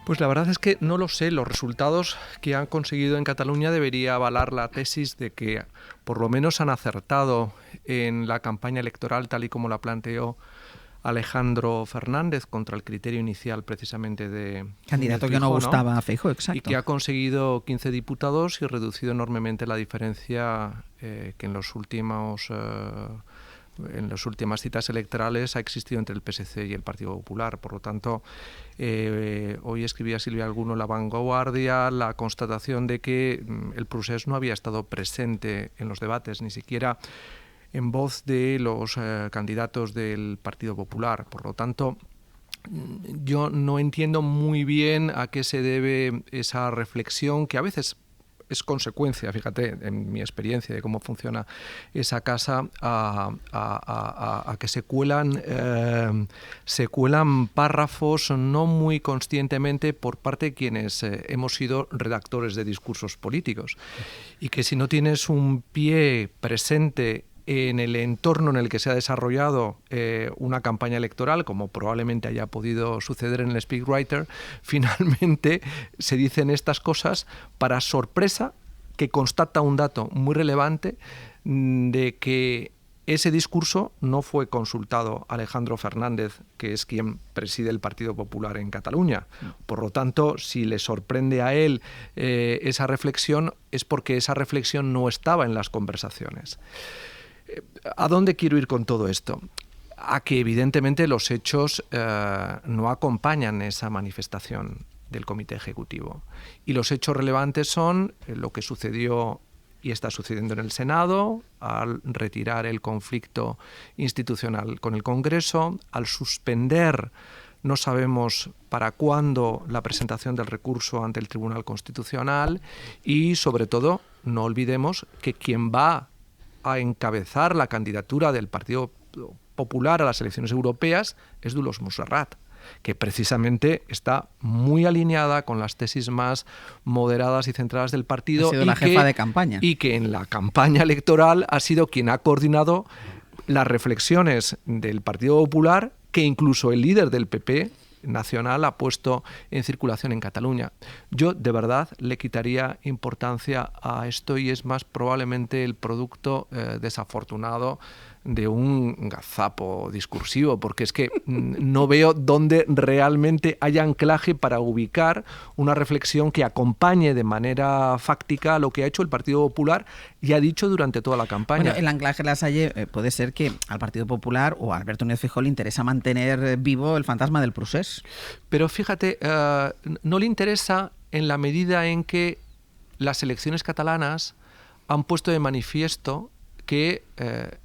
Pues la verdad es que no lo sé. Los resultados que han conseguido en Cataluña debería avalar la tesis de que por lo menos han acertado en la campaña electoral tal y como la planteó Alejandro Fernández, contra el criterio inicial precisamente de candidato de Feijóo, que no gustaba ¿no? a Feijóo, exacto. Y que ha conseguido 15 diputados y reducido enormemente la diferencia que en las últimas citas electorales ha existido entre el PSC y el Partido Popular. Por lo tanto, hoy escribía Silvia Alguno en La Vanguardia la constatación de que el procés no había estado presente en los debates, ni siquiera en voz de los candidatos del Partido Popular. Por lo tanto, yo no entiendo muy bien a qué se debe esa reflexión, que a veces es consecuencia, fíjate, en mi experiencia de cómo funciona esa casa, a que se cuelan párrafos no muy conscientemente por parte de quienes hemos sido redactores de discursos políticos. Y que si no tienes un pie presente en el entorno en el que se ha desarrollado una campaña electoral, como probablemente haya podido suceder en el Speakwriter, finalmente se dicen estas cosas para sorpresa, que constata un dato muy relevante de que ese discurso no fue consultado a Alejandro Fernández, que es quien preside el Partido Popular en Cataluña. Por lo tanto, si le sorprende a él esa reflexión, es porque esa reflexión no estaba en las conversaciones. ¿A dónde quiero ir con todo esto? A que evidentemente los hechos no acompañan esa manifestación del Comité Ejecutivo. Y los hechos relevantes son lo que sucedió y está sucediendo en el Senado, al retirar el conflicto institucional con el Congreso, al suspender, no sabemos para cuándo, la presentación del recurso ante el Tribunal Constitucional, y sobre todo no olvidemos que quien va a encabezar la candidatura del Partido Popular a las elecciones europeas es Dolors Montserrat, que precisamente está muy alineada con las tesis más moderadas y centradas del partido. Ha sido la jefa de campaña. Y que en la campaña electoral ha sido quien ha coordinado las reflexiones del Partido Popular, que incluso el líder del PP nacional ha puesto en circulación en Cataluña. Yo de verdad le quitaría importancia a esto, y es más probablemente el producto desafortunado de un gazapo discursivo, porque es que no veo dónde realmente hay anclaje para ubicar una reflexión que acompañe de manera fáctica lo que ha hecho el Partido Popular y ha dicho durante toda la campaña. Bueno, el anclaje, Lasalle, puede ser que al Partido Popular o a Alberto Núñez Feijóo le interesa mantener vivo el fantasma del procés. Pero fíjate, no le interesa en la medida en que las elecciones catalanas han puesto de manifiesto que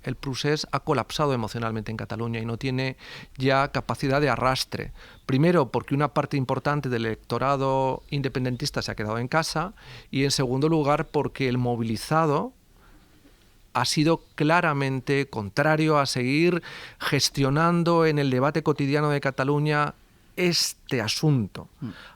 el procés ha colapsado emocionalmente en Cataluña y no tiene ya capacidad de arrastre. Primero, porque una parte importante del electorado independentista se ha quedado en casa, y en segundo lugar, porque el movilizado ha sido claramente contrario a seguir gestionando en el debate cotidiano de Cataluña este asunto.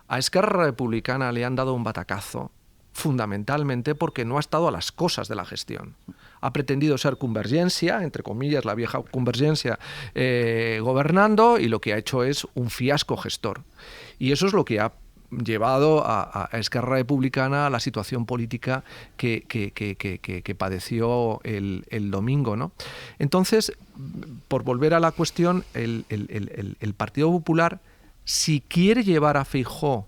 A Esquerra Republicana le han dado un batacazo, fundamentalmente porque no ha estado a las cosas de la gestión. Ha pretendido ser convergencia, entre comillas, la vieja convergencia, gobernando, y lo que ha hecho es un fiasco gestor. Y eso es lo que ha llevado a Esquerra Republicana a la situación política que padeció el domingo, ¿no? Entonces, por volver a la cuestión, el Partido Popular, si quiere llevar a Feijóo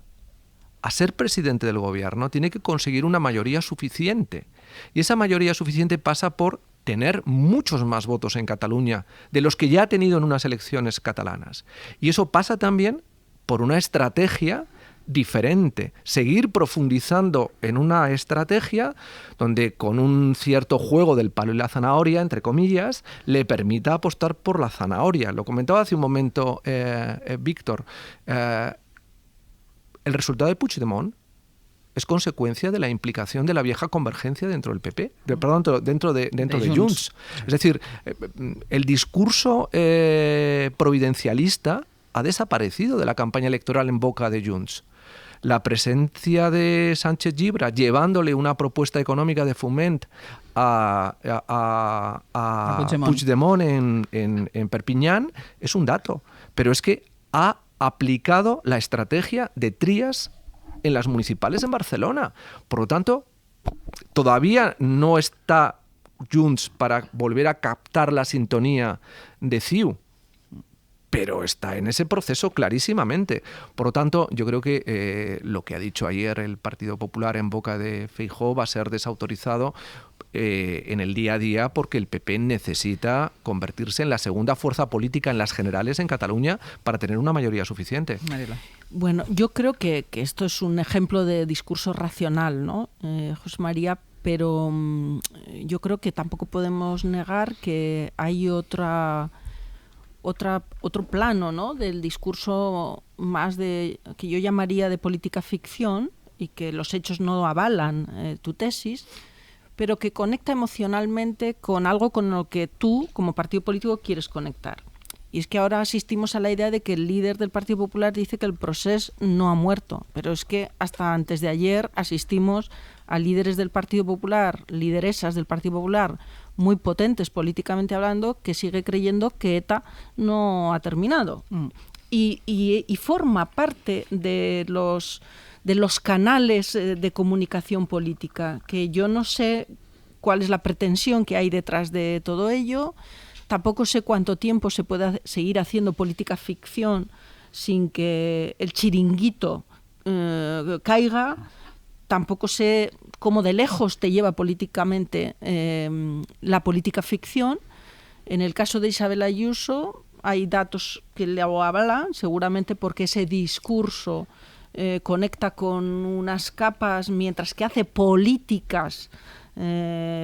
a ser presidente del gobierno, tiene que conseguir una mayoría suficiente. Y esa mayoría suficiente pasa por tener muchos más votos en Cataluña de los que ya ha tenido en unas elecciones catalanas. Y eso pasa también por una estrategia diferente, seguir profundizando en una estrategia donde con un cierto juego del palo y la zanahoria, entre comillas, le permita apostar por la zanahoria. Lo comentaba hace un momento Víctor. El resultado de Puigdemont es consecuencia de la implicación de la vieja convergencia dentro del PP, dentro de Junts. Es decir, el discurso providencialista ha desaparecido de la campaña electoral en boca de Junts. La presencia de Sánchez Llibre llevándole una propuesta económica de Foment a Puigdemont en Perpiñán es un dato, pero es que ha aplicado la estrategia de Trias en las municipales en Barcelona. Por lo tanto, todavía no está Junts para volver a captar la sintonía de CiU, pero está en ese proceso clarísimamente. Por lo tanto, yo creo que lo que ha dicho ayer el Partido Popular en boca de Feijóo va a ser desautorizado en el día a día, porque el PP necesita convertirse en la segunda fuerza política en las generales en Cataluña para tener una mayoría suficiente. Mariela. Bueno, yo creo que esto es un ejemplo de discurso racional, ¿no, José María? Pero yo creo que tampoco podemos negar que hay otro plano, ¿no?, del discurso más de que yo llamaría de política ficción, y que los hechos no avalan tu tesis, pero que conecta emocionalmente con algo con lo que tú, como partido político, quieres conectar. Y es que ahora asistimos a la idea de que el líder del Partido Popular dice que el procés no ha muerto, pero es que hasta antes de ayer asistimos a líderes del Partido Popular, lideresas del Partido Popular, muy potentes políticamente hablando, que sigue creyendo que ETA no ha terminado. Y forma parte de los canales de comunicación política, que yo no sé cuál es la pretensión que hay detrás de todo ello. Tampoco sé cuánto tiempo se puede seguir haciendo política ficción sin que el chiringuito caiga. Tampoco sé cómo de lejos te lleva políticamente la política ficción. En el caso de Isabel Ayuso hay datos que le avalan, seguramente porque ese discurso conecta con unas capas, mientras que hace políticas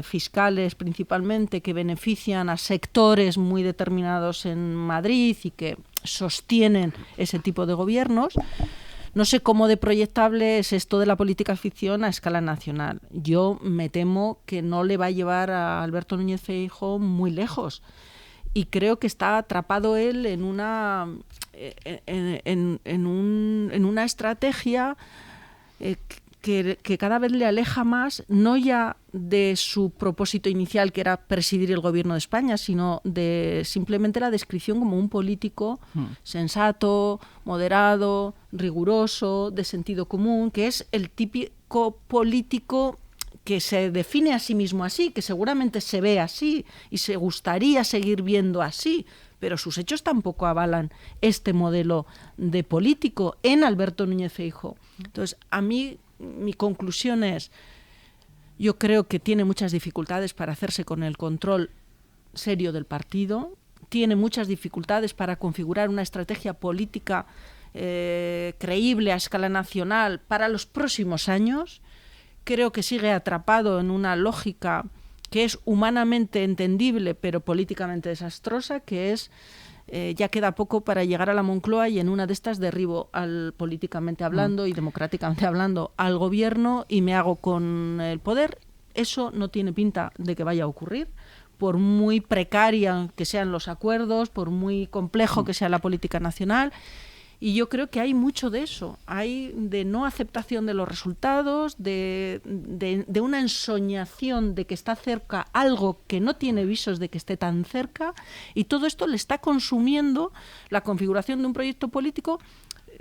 fiscales principalmente que benefician a sectores muy determinados en Madrid y que sostienen ese tipo de gobiernos. No sé cómo de proyectable es esto de la política ficción a escala nacional. Yo me temo que no le va a llevar a Alberto Núñez Feijóo muy lejos. Y creo que está atrapado él en una estrategia que cada vez le aleja más, no ya de su propósito inicial, que era presidir el gobierno de España, sino de simplemente la descripción como un político sensato, moderado, riguroso, de sentido común, que es el típico político que se define a sí mismo así, que seguramente se ve así y se gustaría seguir viendo así, pero sus hechos tampoco avalan este modelo de político en Alberto Núñez Feijóo. Entonces, a mí, mi conclusión es, yo creo que tiene muchas dificultades para hacerse con el control serio del partido, tiene muchas dificultades para configurar una estrategia política creíble a escala nacional para los próximos años. Creo que sigue atrapado en una lógica que es humanamente entendible pero políticamente desastrosa, que es ya queda poco para llegar a la Moncloa y en una de estas derribo políticamente hablando y democráticamente hablando al gobierno y me hago con el poder. Eso no tiene pinta de que vaya a ocurrir, por muy precaria que sean los acuerdos, por muy complejo que sea la política nacional. Y yo creo que hay mucho de eso, hay de no aceptación de los resultados, de una ensoñación de que está cerca algo que no tiene visos de que esté tan cerca, y todo esto le está consumiendo la configuración de un proyecto político.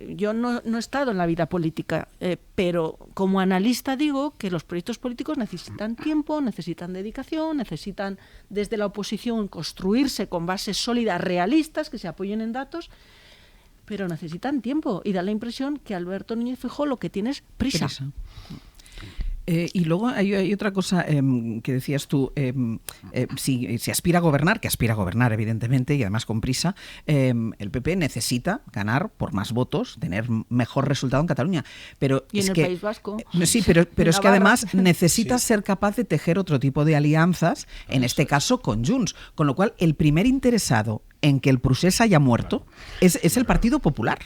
Yo no he estado en la vida política, pero como analista digo que los proyectos políticos necesitan tiempo, necesitan dedicación, necesitan desde la oposición construirse con bases sólidas, realistas, que se apoyen en datos, pero necesitan tiempo y da la impresión que Alberto Núñez Feijóo lo que tiene es prisa. Y luego hay otra cosa que decías tú, si aspira a gobernar, que aspira a gobernar evidentemente y además con prisa, el PP necesita ganar por más votos, tener mejor resultado en Cataluña. Pero y es en el País Vasco. Sí, pero es que además necesitas ser capaz de tejer otro tipo de alianzas, en este caso con Junts, con lo cual el primer interesado en que el procés haya muerto es el Partido Popular.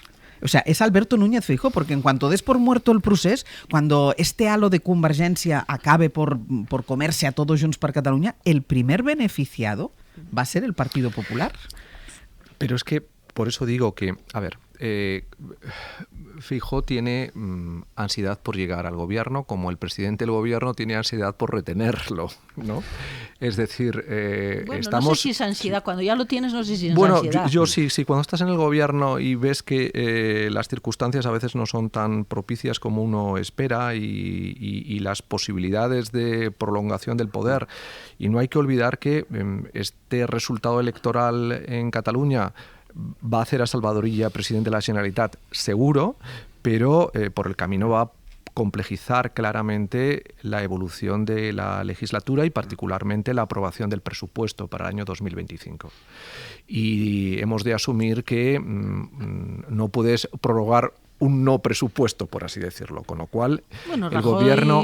O sea, es Alberto Núñez Feijóo, porque en cuanto des por muerto el procés, cuando este halo de convergencia acabe por comerse a todos Junts per Catalunya, el primer beneficiado va a ser el Partido Popular. Pero es que, por eso digo que, a ver, Feijóo tiene ansiedad por llegar al gobierno, como el presidente del gobierno tiene ansiedad por retenerlo, ¿no? Es decir, estamos... no sé si es ansiedad, cuando ya lo tienes no sé si es Bueno, ansiedad. yo sí, cuando estás en el gobierno y ves que las circunstancias a veces no son tan propicias como uno espera y las posibilidades de prolongación del poder, y no hay que olvidar que este resultado electoral en Cataluña va a hacer a Salvador Illa presidente de la Generalitat seguro, pero por el camino va a complejizar claramente la evolución de la legislatura y particularmente la aprobación del presupuesto para el año 2025. Y hemos de asumir que no puedes prorrogar un no presupuesto, por así decirlo, con lo cual el Rajoy gobierno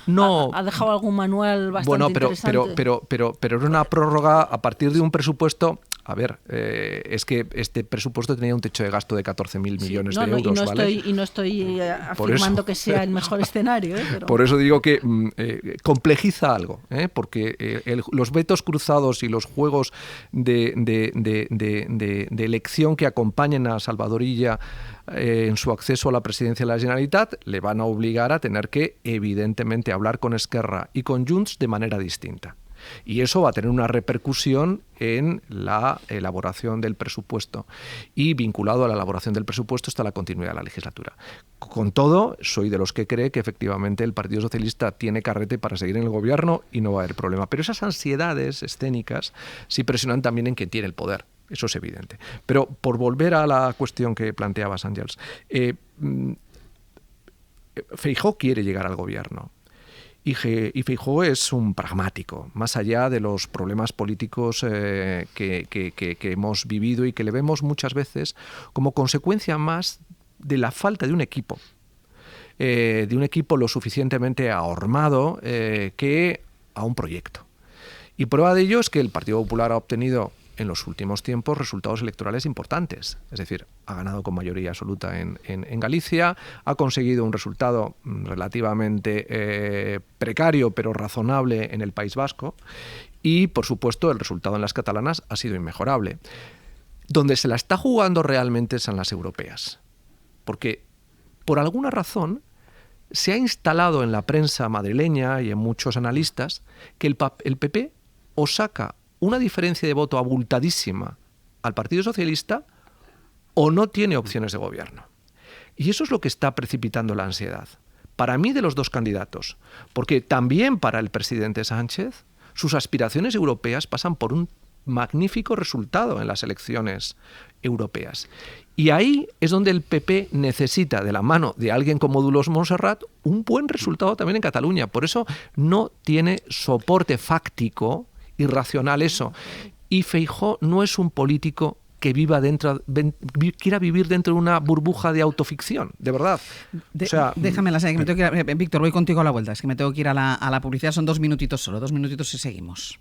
no ha dejado algún manual bastante interesante. pero era una prórroga a partir de un presupuesto. A ver, es que este presupuesto tenía un techo de gasto de 14.000 millones de euros, ¿vale? Y no estoy afirmando que sea el mejor escenario. Pero... Por eso digo que complejiza algo, porque los vetos cruzados y los juegos de elección que acompañan a Salvador Illa en su acceso a la presidencia de la Generalitat le van a obligar a tener que, evidentemente, hablar con Esquerra y con Junts de manera distinta. Y eso va a tener una repercusión en la elaboración del presupuesto. Y vinculado a la elaboración del presupuesto está la continuidad de la legislatura. Con todo, soy de los que cree que efectivamente el Partido Socialista tiene carrete para seguir en el gobierno y no va a haber problema. Pero esas ansiedades escénicas sí presionan también en quien tiene el poder. Eso es evidente. Pero por volver a la cuestión que planteabas, Ángels, Feijóo quiere llegar al gobierno. Y Feijóo es un pragmático, más allá de los problemas políticos que hemos vivido y que le vemos muchas veces como consecuencia más de la falta de un equipo lo suficientemente ahormado que a un proyecto. Y prueba de ello es que el Partido Popular ha obtenido en los últimos tiempos resultados electorales importantes. Es decir, ha ganado con mayoría absoluta en Galicia, ha conseguido un resultado relativamente precario pero razonable en el País Vasco y, por supuesto, el resultado en las catalanas ha sido inmejorable. Donde se la está jugando realmente son las europeas. Porque, por alguna razón, se ha instalado en la prensa madrileña y en muchos analistas que el PP o saca una diferencia de voto abultadísima al Partido Socialista o no tiene opciones de gobierno. Y eso es lo que está precipitando la ansiedad. Para mí, de los dos candidatos, porque también para el presidente Sánchez, sus aspiraciones europeas pasan por un magnífico resultado en las elecciones europeas. Y ahí es donde el PP necesita, de la mano de alguien como Dolors Montserrat, un buen resultado también en Cataluña. Por eso no tiene soporte fáctico irracional eso. Y Feijóo no es un político que quiera vivir dentro de una burbuja de autoficción, de verdad. Déjame que me tengo que ir Víctor, voy contigo a la vuelta, es que me tengo que ir a la publicidad, son 2 minutitos solo, 2 minutitos y seguimos.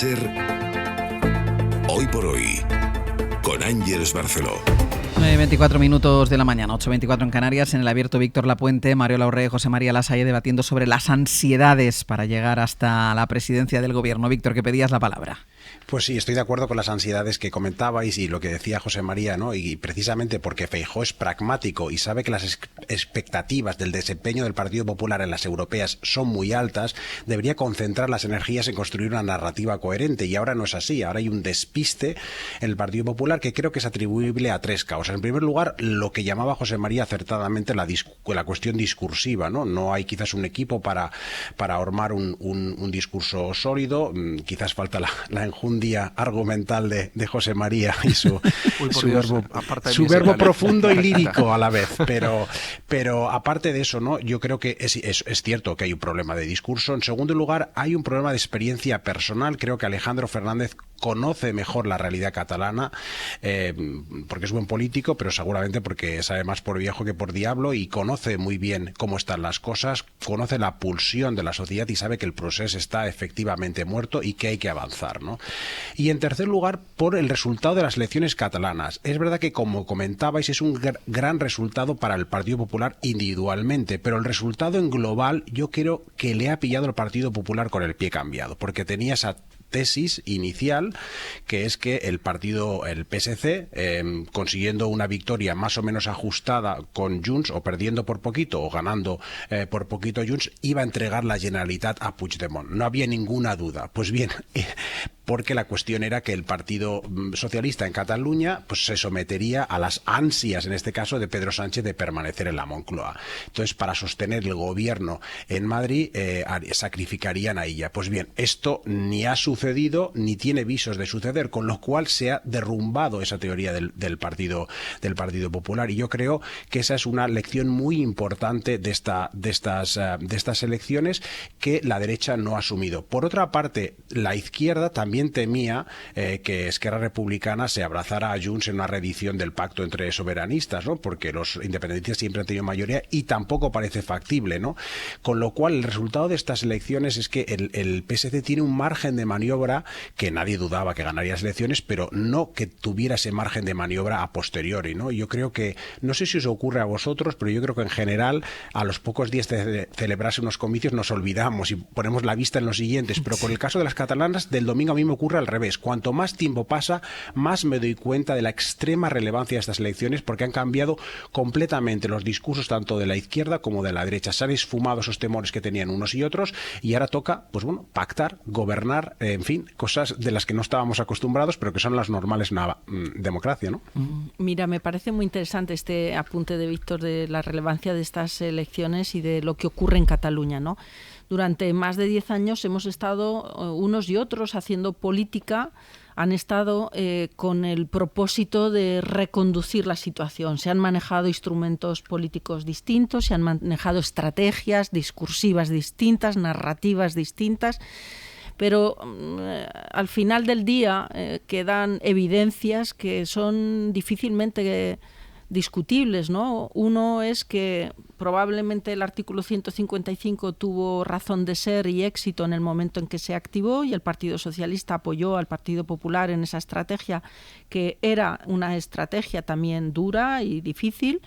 SER, Hoy por Hoy, con Ángeles Barceló. 9:24 minutos de la mañana, 8:24 en Canarias. En el abierto, Víctor Lapuente, Mariola Orre, José María Lasalle debatiendo sobre las ansiedades para llegar hasta la presidencia del gobierno. Víctor, que pedías la palabra. Pues sí, estoy de acuerdo con las ansiedades que comentabais y lo que decía José María, ¿no? Y precisamente porque Feijóo es pragmático y sabe que las expectativas del desempeño del Partido Popular en las europeas son muy altas, debería concentrar las energías en construir una narrativa coherente, y ahora no es así. Ahora hay un despiste en el Partido Popular que creo que es atribuible a tres causas. En primer lugar, lo que llamaba José María acertadamente la cuestión discursiva, ¿no? No hay quizás un equipo para armar un discurso sólido, quizás falta la enjundia argumental de José María y su verbo profundo y lírico a la vez, pero aparte de eso, ¿no? Yo creo que es cierto que hay un problema de discurso. En segundo lugar, hay un problema de experiencia personal. Creo que Alejandro Fernández conoce mejor la realidad catalana, porque es buen político, pero seguramente porque sabe más por viejo que por diablo, y conoce muy bien cómo están las cosas, conoce la pulsión de la sociedad y sabe que el procés está efectivamente muerto y que hay que avanzar, ¿no? Y en tercer lugar, por el resultado de las elecciones catalanas. Es verdad que, como comentabais, es un gran resultado para el Partido Popular individualmente, pero el resultado en global yo creo que le ha pillado al Partido Popular con el pie cambiado, porque tenía esa tesis inicial, que es que el PSC, consiguiendo una victoria más o menos ajustada con Junts, o perdiendo por poquito o ganando por poquito Junts, iba a entregar la Generalitat a Puigdemont. No había ninguna duda. Pues bien, porque la cuestión era que el Partido Socialista en Cataluña pues se sometería a las ansias, en este caso, de Pedro Sánchez de permanecer en la Moncloa. Entonces, para sostener el gobierno en Madrid, sacrificarían a ella. Pues bien, esto ni ha sucedido ni tiene visos de suceder, con lo cual se ha derrumbado esa teoría del Partido Popular, y yo creo que esa es una lección muy importante de estas elecciones que la derecha no ha asumido. Por otra parte, la izquierda también temía que Esquerra Republicana se abrazara a Junts en una reedición del pacto entre soberanistas, ¿no? Porque los independentistas siempre han tenido mayoría y tampoco parece factible, ¿no? Con lo cual, el resultado de estas elecciones es que el PSC tiene un margen de maniobra que nadie dudaba que ganaría las elecciones, pero no que tuviera ese margen de maniobra a posteriori, ¿no? Yo creo que, no sé si os ocurre a vosotros, pero yo creo que en general, a los pocos días de celebrarse unos comicios, nos olvidamos y ponemos la vista en los siguientes. Pero con el caso de las catalanas, del domingo, a mí me ocurre al revés. Cuanto más tiempo pasa, más me doy cuenta de la extrema relevancia de estas elecciones, porque han cambiado completamente los discursos tanto de la izquierda como de la derecha. Se han esfumado esos temores que tenían unos y otros, y ahora toca, pues bueno, pactar, gobernar, en fin, cosas de las que no estábamos acostumbrados, pero que son las normales en una democracia, ¿no? Mira, me parece muy interesante este apunte de Víctor de la relevancia de estas elecciones y de lo que ocurre en Cataluña, ¿no? Durante más de 10 años hemos estado unos y otros haciendo política, han estado con el propósito de reconducir la situación. Se han manejado instrumentos políticos distintos, se han manejado estrategias discursivas distintas, narrativas distintas, pero al final del día quedan evidencias que son difícilmente discutibles, ¿no? Uno es que probablemente el artículo 155 tuvo razón de ser y éxito en el momento en que se activó, y el Partido Socialista apoyó al Partido Popular en esa estrategia, que era una estrategia también dura y difícil,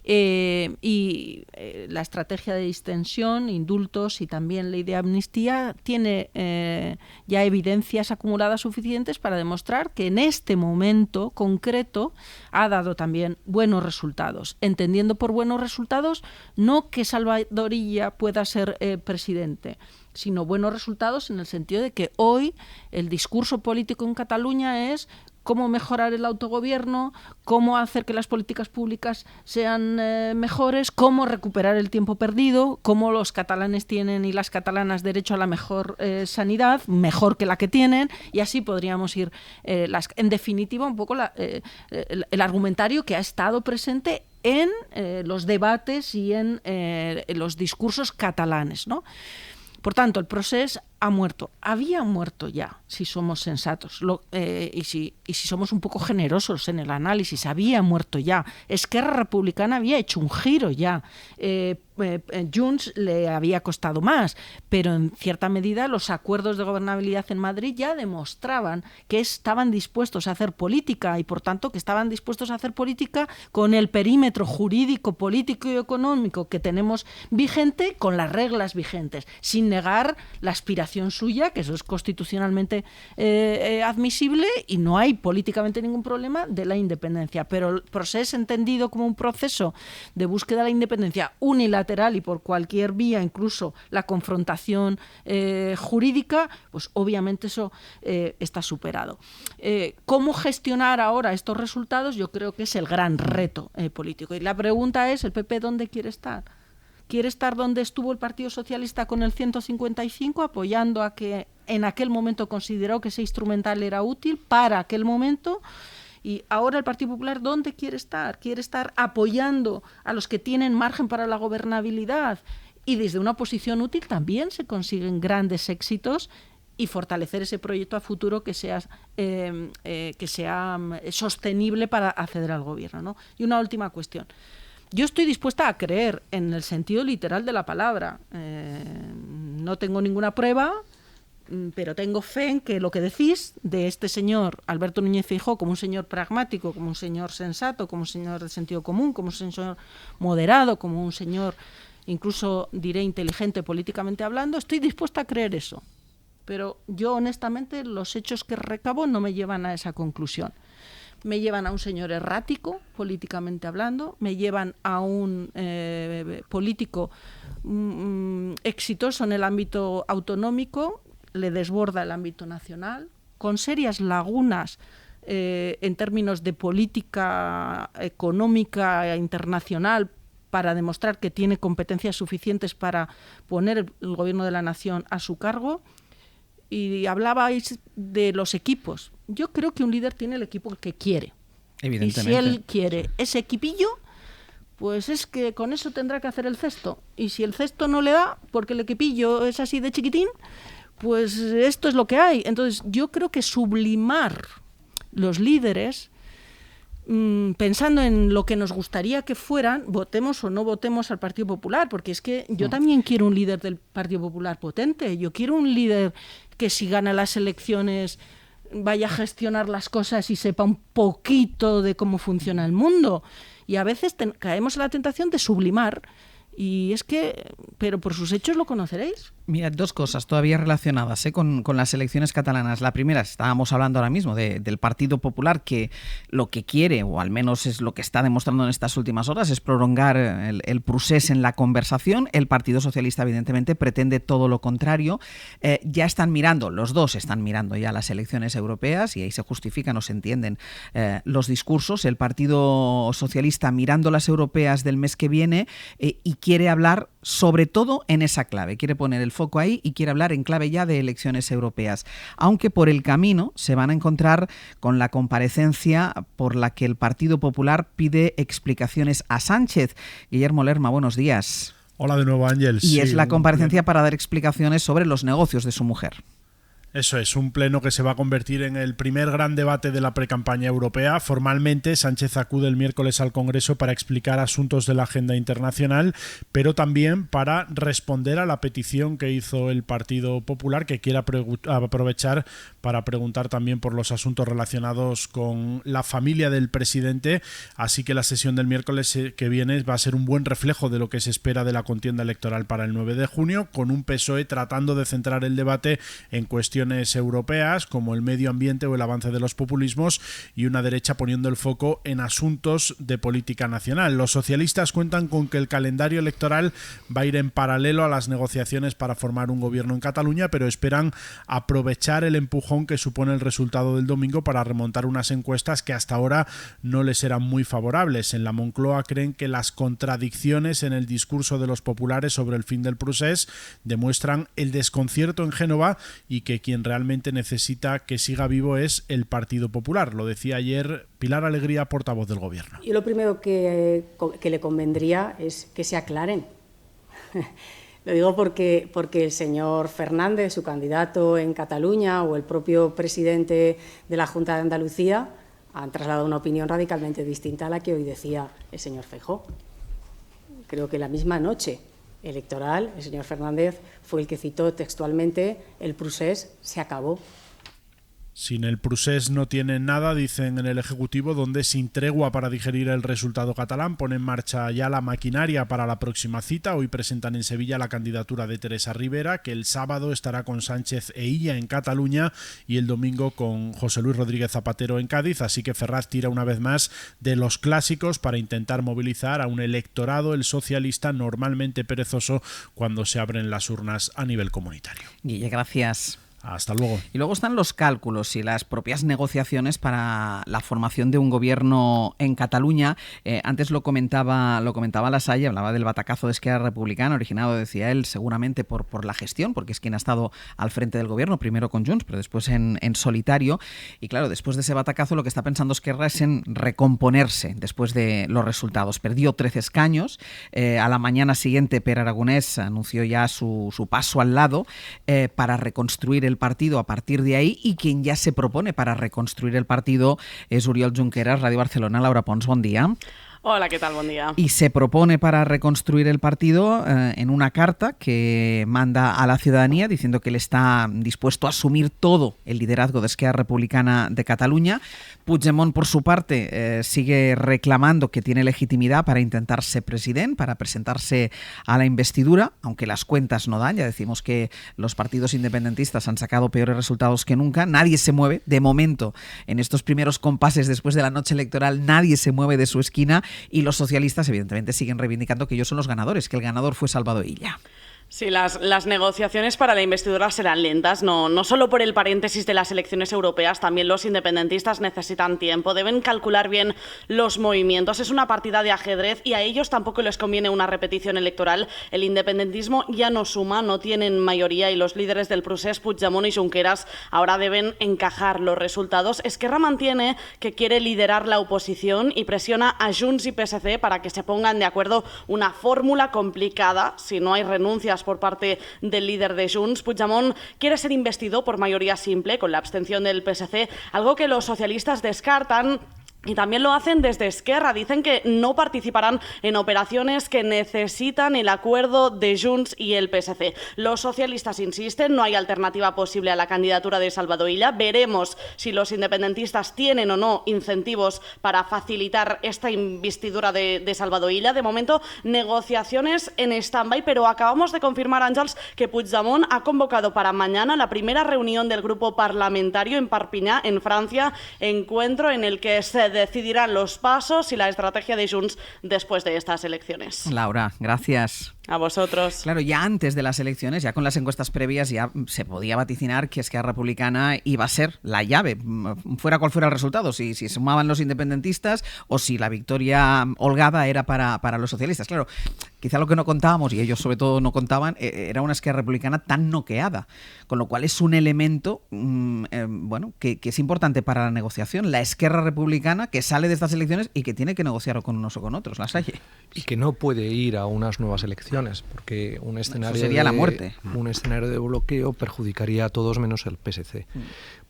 y la estrategia de distensión, indultos y también ley de amnistía tiene ya evidencias acumuladas suficientes para demostrar que en este momento concreto ha dado también buenos resultados, entendiendo por buenos resultados no que Salvador Illa pueda ser presidente, sino buenos resultados en el sentido de que hoy el discurso político en Cataluña es cómo mejorar el autogobierno, cómo hacer que las políticas públicas sean mejores, cómo recuperar el tiempo perdido, cómo los catalanes tienen y las catalanas derecho a la mejor sanidad, mejor que la que tienen, y así podríamos ir. En definitiva, un poco el argumentario que ha estado presente en los debates y en los discursos catalanes, ¿no? Por tanto, el procés ha muerto. Había muerto ya, si somos sensatos. Y si somos un poco generosos en el análisis, había muerto ya. Esquerra Republicana había hecho un giro ya. Junts le había costado más, pero en cierta medida los acuerdos de gobernabilidad en Madrid ya demostraban que estaban dispuestos a hacer política y, por tanto, que estaban dispuestos a hacer política con el perímetro jurídico, político y económico que tenemos vigente, con las reglas vigentes, sin negar la aspiración suya, que eso es constitucionalmente admisible y no hay políticamente ningún problema, de la independencia. Pero el proceso entendido como un proceso de búsqueda de la independencia unilateral y por cualquier vía, incluso la confrontación jurídica, pues obviamente eso está superado. ¿Cómo gestionar ahora estos resultados? Yo creo que es el gran reto político. Y la pregunta es, ¿el PP dónde quiere estar? ¿Quiere estar donde estuvo el Partido Socialista con el 155, apoyando a que en aquel momento consideró que ese instrumental era útil para aquel momento? Y ahora el Partido Popular, ¿dónde quiere estar? Quiere estar apoyando a los que tienen margen para la gobernabilidad. Y desde una posición útil también se consiguen grandes éxitos y fortalecer ese proyecto a futuro que sea sostenible para acceder al gobierno, ¿no? Y una última cuestión. Yo estoy dispuesta a creer en el sentido literal de la palabra. No tengo ninguna prueba, pero tengo fe en que lo que decís de este señor Alberto Núñez Feijóo como un señor pragmático, como un señor sensato, como un señor de sentido común, como un señor moderado, como un señor incluso diré inteligente políticamente hablando, estoy dispuesta a creer eso. Pero yo honestamente los hechos que recabo no me llevan a esa conclusión. Me llevan a un señor errático, políticamente hablando, me llevan a un político exitoso en el ámbito autonómico, le desborda el ámbito nacional, con serias lagunas en términos de política económica internacional para demostrar que tiene competencias suficientes para poner el gobierno de la nación a su cargo. Y hablabais de los equipos. Yo creo que un líder tiene el equipo que quiere. Evidentemente. Y si él quiere ese equipillo, pues es que con eso tendrá que hacer el cesto. Y si el cesto no le da, porque el equipillo es así de chiquitín, pues esto es lo que hay. Entonces yo creo que sublimar los líderes, pensando en lo que nos gustaría que fueran, votemos o no votemos al Partido Popular, porque es que yo también quiero un líder del Partido Popular potente. Yo quiero un líder que si gana las elecciones vaya a gestionar las cosas y sepa un poquito de cómo funciona el mundo. Y a veces caemos en la tentación de sublimar. Y es que, pero por sus hechos lo conoceréis. Mira, dos cosas todavía relacionadas con las elecciones catalanas. La primera, estábamos hablando ahora mismo del Partido Popular, que lo que quiere, o al menos es lo que está demostrando en estas últimas horas, es prolongar el procés en la conversación. El Partido Socialista, evidentemente, pretende todo lo contrario. Ya están mirando, los dos están mirando ya las elecciones europeas y ahí se justifican o se entienden los discursos. El Partido Socialista mirando las europeas del mes que viene y quiere hablar sobre todo en esa clave, quiere poner el foco ahí y quiere hablar en clave ya de elecciones europeas, aunque por el camino se van a encontrar con la comparecencia por la que el Partido Popular pide explicaciones a Sánchez. Guillermo Lerma, buenos días. Hola de nuevo, Ángel. Y es la comparecencia para dar explicaciones sobre los negocios de su mujer. Eso es, un pleno que se va a convertir en el primer gran debate de la precampaña europea. Formalmente, Sánchez acude el miércoles al Congreso para explicar asuntos de la agenda internacional, pero también para responder a la petición que hizo el Partido Popular, que quiere aprovechar para preguntar también por los asuntos relacionados con la familia del presidente. Así que la sesión del miércoles que viene va a ser un buen reflejo de lo que se espera de la contienda electoral para el 9 de junio, con un PSOE tratando de centrar el debate en cuestiones europeas como el medio ambiente o el avance de los populismos, y una derecha poniendo el foco en asuntos de política nacional. Los socialistas cuentan con que el calendario electoral va a ir en paralelo a las negociaciones para formar un gobierno en Cataluña, pero esperan aprovechar el empujón que supone el resultado del domingo para remontar unas encuestas que hasta ahora no les eran muy favorables. En la Moncloa creen que las contradicciones en el discurso de los populares sobre el fin del procés demuestran el desconcierto en Génova y que quien realmente necesita que siga vivo es el Partido Popular. Lo decía ayer Pilar Alegría, portavoz del Gobierno. Yo lo primero que le convendría es que se aclaren. Lo digo porque el señor Fernández, su candidato en Cataluña, o el propio presidente de la Junta de Andalucía han trasladado una opinión radicalmente distinta a la que hoy decía el señor Feijóo. Creo que la misma noche electoral el señor Fernández fue el que citó textualmente: el procés se acabó. Sin el procés no tienen nada, dicen en el Ejecutivo, donde sin tregua para digerir el resultado catalán pone en marcha ya la maquinaria para la próxima cita. Hoy presentan en Sevilla la candidatura de Teresa Rivera, que el sábado estará con Sánchez e Illa en Cataluña y el domingo con José Luis Rodríguez Zapatero en Cádiz. Así que Ferraz tira una vez más de los clásicos para intentar movilizar a un electorado, el socialista, normalmente perezoso cuando se abren las urnas a nivel comunitario. Guille, gracias. Hasta luego. Y luego están los cálculos y las propias negociaciones para la formación de un gobierno en Cataluña. Antes lo comentaba Lasalle, hablaba del batacazo de Esquerra Republicana, originado, decía él, seguramente por la gestión, porque es quien ha estado al frente del gobierno, primero con Junts, pero después en solitario. Y claro, después de ese batacazo lo que está pensando Esquerra es en recomponerse después de los resultados. Perdió 13 escaños. A la mañana siguiente, Pere Aragonès anunció ya su paso al lado para reconstruir el partido a partir de ahí, y quien ya se propone para reconstruir el partido es Oriol Junqueras, Radio Barcelona. Laura Pons, buen día. Hola, ¿qué tal? Buen día. Y se propone para reconstruir el partido en una carta que manda a la ciudadanía diciendo que él está dispuesto a asumir todo el liderazgo de Esquerra Republicana de Cataluña. Puigdemont, por su parte, sigue reclamando que tiene legitimidad para intentar ser presidente, para presentarse a la investidura, aunque las cuentas no dan. Ya decimos que los partidos independentistas han sacado peores resultados que nunca. Nadie se mueve, de momento, en estos primeros compases después de la noche electoral, nadie se mueve de su esquina. Y los socialistas, evidentemente, siguen reivindicando que ellos son los ganadores, que el ganador fue Salvador Illa. Sí, las negociaciones para la investidura serán lentas, no solo por el paréntesis de las elecciones europeas, también los independentistas necesitan tiempo, deben calcular bien los movimientos. Es una partida de ajedrez y a ellos tampoco les conviene una repetición electoral. El independentismo ya no suma, no tienen mayoría, y los líderes del procés, Puigdemont y Junqueras, ahora deben encajar los resultados. Esquerra mantiene que quiere liderar la oposición y presiona a Junts y PSC para que se pongan de acuerdo, una fórmula complicada si no hay renuncias por parte del líder de Junts. Puigdemont quiere ser investido por mayoría simple, con la abstención del PSC, algo que los socialistas descartan. Y también lo hacen desde Esquerra. Dicen que no participarán en operaciones que necesitan el acuerdo de Junts y el PSC. Los socialistas insisten, no hay alternativa posible a la candidatura de Salvador Illa. Veremos si los independentistas tienen o no incentivos para facilitar esta investidura de Salvador Illa. De momento, negociaciones en stand-by, pero acabamos de confirmar, Àngels, que Puigdemont ha convocado para mañana la primera reunión del grupo parlamentario en Perpinyà, en Francia, encuentro en el que se decidirán los pasos y la estrategia de Junts después de estas elecciones. Laura, gracias. A vosotros. Claro, ya antes de las elecciones, ya con las encuestas previas, ya se podía vaticinar que Esquerra Republicana iba a ser la llave, fuera cual fuera el resultado, si sumaban los independentistas o si la victoria holgada era para los socialistas. Claro, quizá lo que no contábamos, y ellos sobre todo no contaban, era una Esquerra Republicana tan noqueada, con lo cual es un elemento que es importante para la negociación. La Esquerra Republicana que sale de estas elecciones y que tiene que negociar con unos o con otros, Lasalle. Y que no puede ir a unas nuevas elecciones, porque un escenario sería la muerte. Un escenario de bloqueo perjudicaría a todos menos el PSC.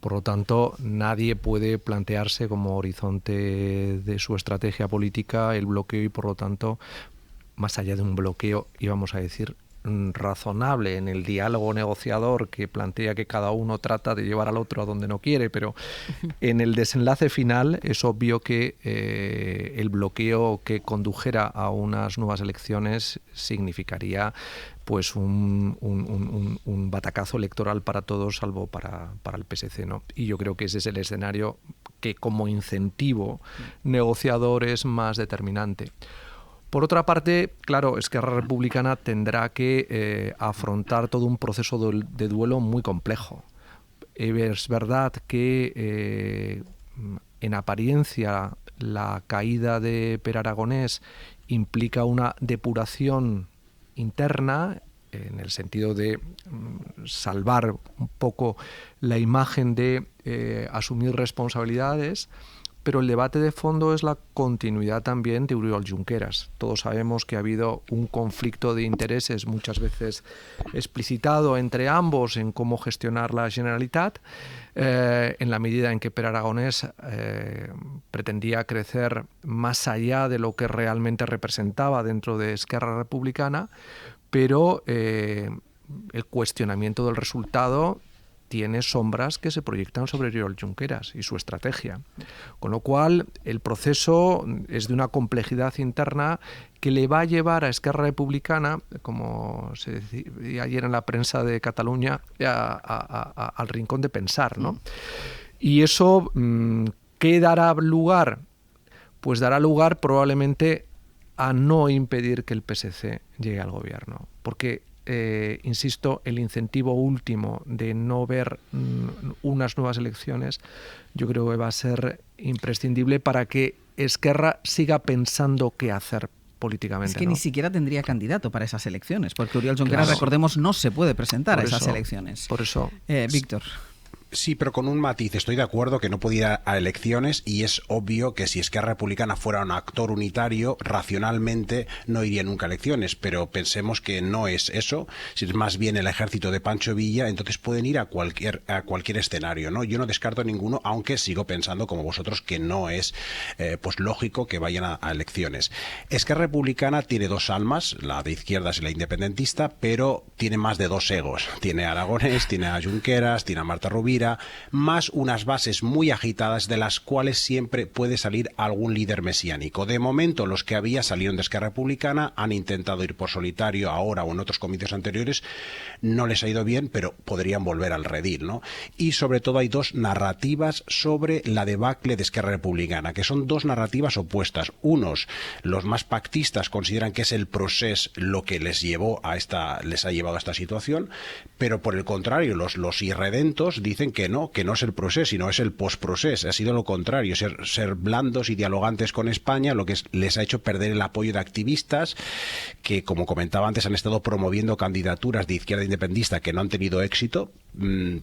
Por lo tanto, nadie puede plantearse como horizonte de su estrategia política el bloqueo, y por lo tanto, más allá de un bloqueo, íbamos a decir, razonable en el diálogo negociador que plantea que cada uno trata de llevar al otro a donde no quiere, pero en el desenlace final es obvio que el bloqueo que condujera a unas nuevas elecciones significaría pues un batacazo electoral para todos, salvo para el PSC, ¿no? Y yo creo que ese es el escenario que como incentivo negociador es más determinante. Por otra parte, claro, Esquerra Republicana tendrá que afrontar todo un proceso de duelo muy complejo. Es verdad que en apariencia la caída de Pere Aragonès implica una depuración interna, en el sentido de salvar un poco la imagen de asumir responsabilidades, pero el debate de fondo es la continuidad también de Oriol Junqueras. Todos sabemos que ha habido un conflicto de intereses muchas veces explicitado entre ambos en cómo gestionar la Generalitat, en la medida en que Per Aragonés pretendía crecer más allá de lo que realmente representaba dentro de Esquerra Republicana, pero el cuestionamiento del resultado tiene sombras que se proyectan sobre Oriol Junqueras y su estrategia. Con lo cual, el proceso es de una complejidad interna que le va a llevar a Esquerra Republicana, como se decía ayer en la prensa de Cataluña, al rincón de pensar, ¿no? Y eso, ¿qué dará lugar? Pues dará lugar probablemente a no impedir que el PSC llegue al gobierno, porque insisto, el incentivo último de no ver unas nuevas elecciones, yo creo que va a ser imprescindible para que Esquerra siga pensando qué hacer políticamente. Es que ni siquiera tendría candidato para esas elecciones, porque Oriol Junqueras, recordemos, no se puede presentar a esas elecciones. Por eso. Víctor. Sí, pero con un matiz. Estoy de acuerdo que no podía ir a elecciones y es obvio que si Esquerra Republicana fuera un actor unitario, racionalmente no iría nunca a elecciones, pero pensemos que no es eso, si es más bien el ejército de Pancho Villa, entonces pueden ir a cualquier escenario, ¿no? Yo no descarto ninguno, aunque sigo pensando como vosotros que no es pues lógico que vayan a elecciones. Esquerra Republicana tiene dos almas, la de izquierdas y la independentista, pero tiene más de dos egos. Tiene a Aragonés, tiene a Junqueras, tiene a Marta Rovira, más unas bases muy agitadas de las cuales siempre puede salir algún líder mesiánico. De momento, los que había salieron de Esquerra Republicana, han intentado ir por solitario ahora o en otros comicios anteriores, no les ha ido bien, pero podrían volver al redil, ¿no? Y sobre todo hay dos narrativas sobre la debacle de Esquerra Republicana, que son dos narrativas opuestas. Unos, los más pactistas, consideran que es el procés lo que les ha llevado a esta situación, pero por el contrario, los irredentos dicen que no es el proceso, sino es el post-procés. Ha sido lo contrario, ser blandos y dialogantes con España, lo que les ha hecho perder el apoyo de activistas que, como comentaba antes, han estado promoviendo candidaturas de izquierda independentista que no han tenido éxito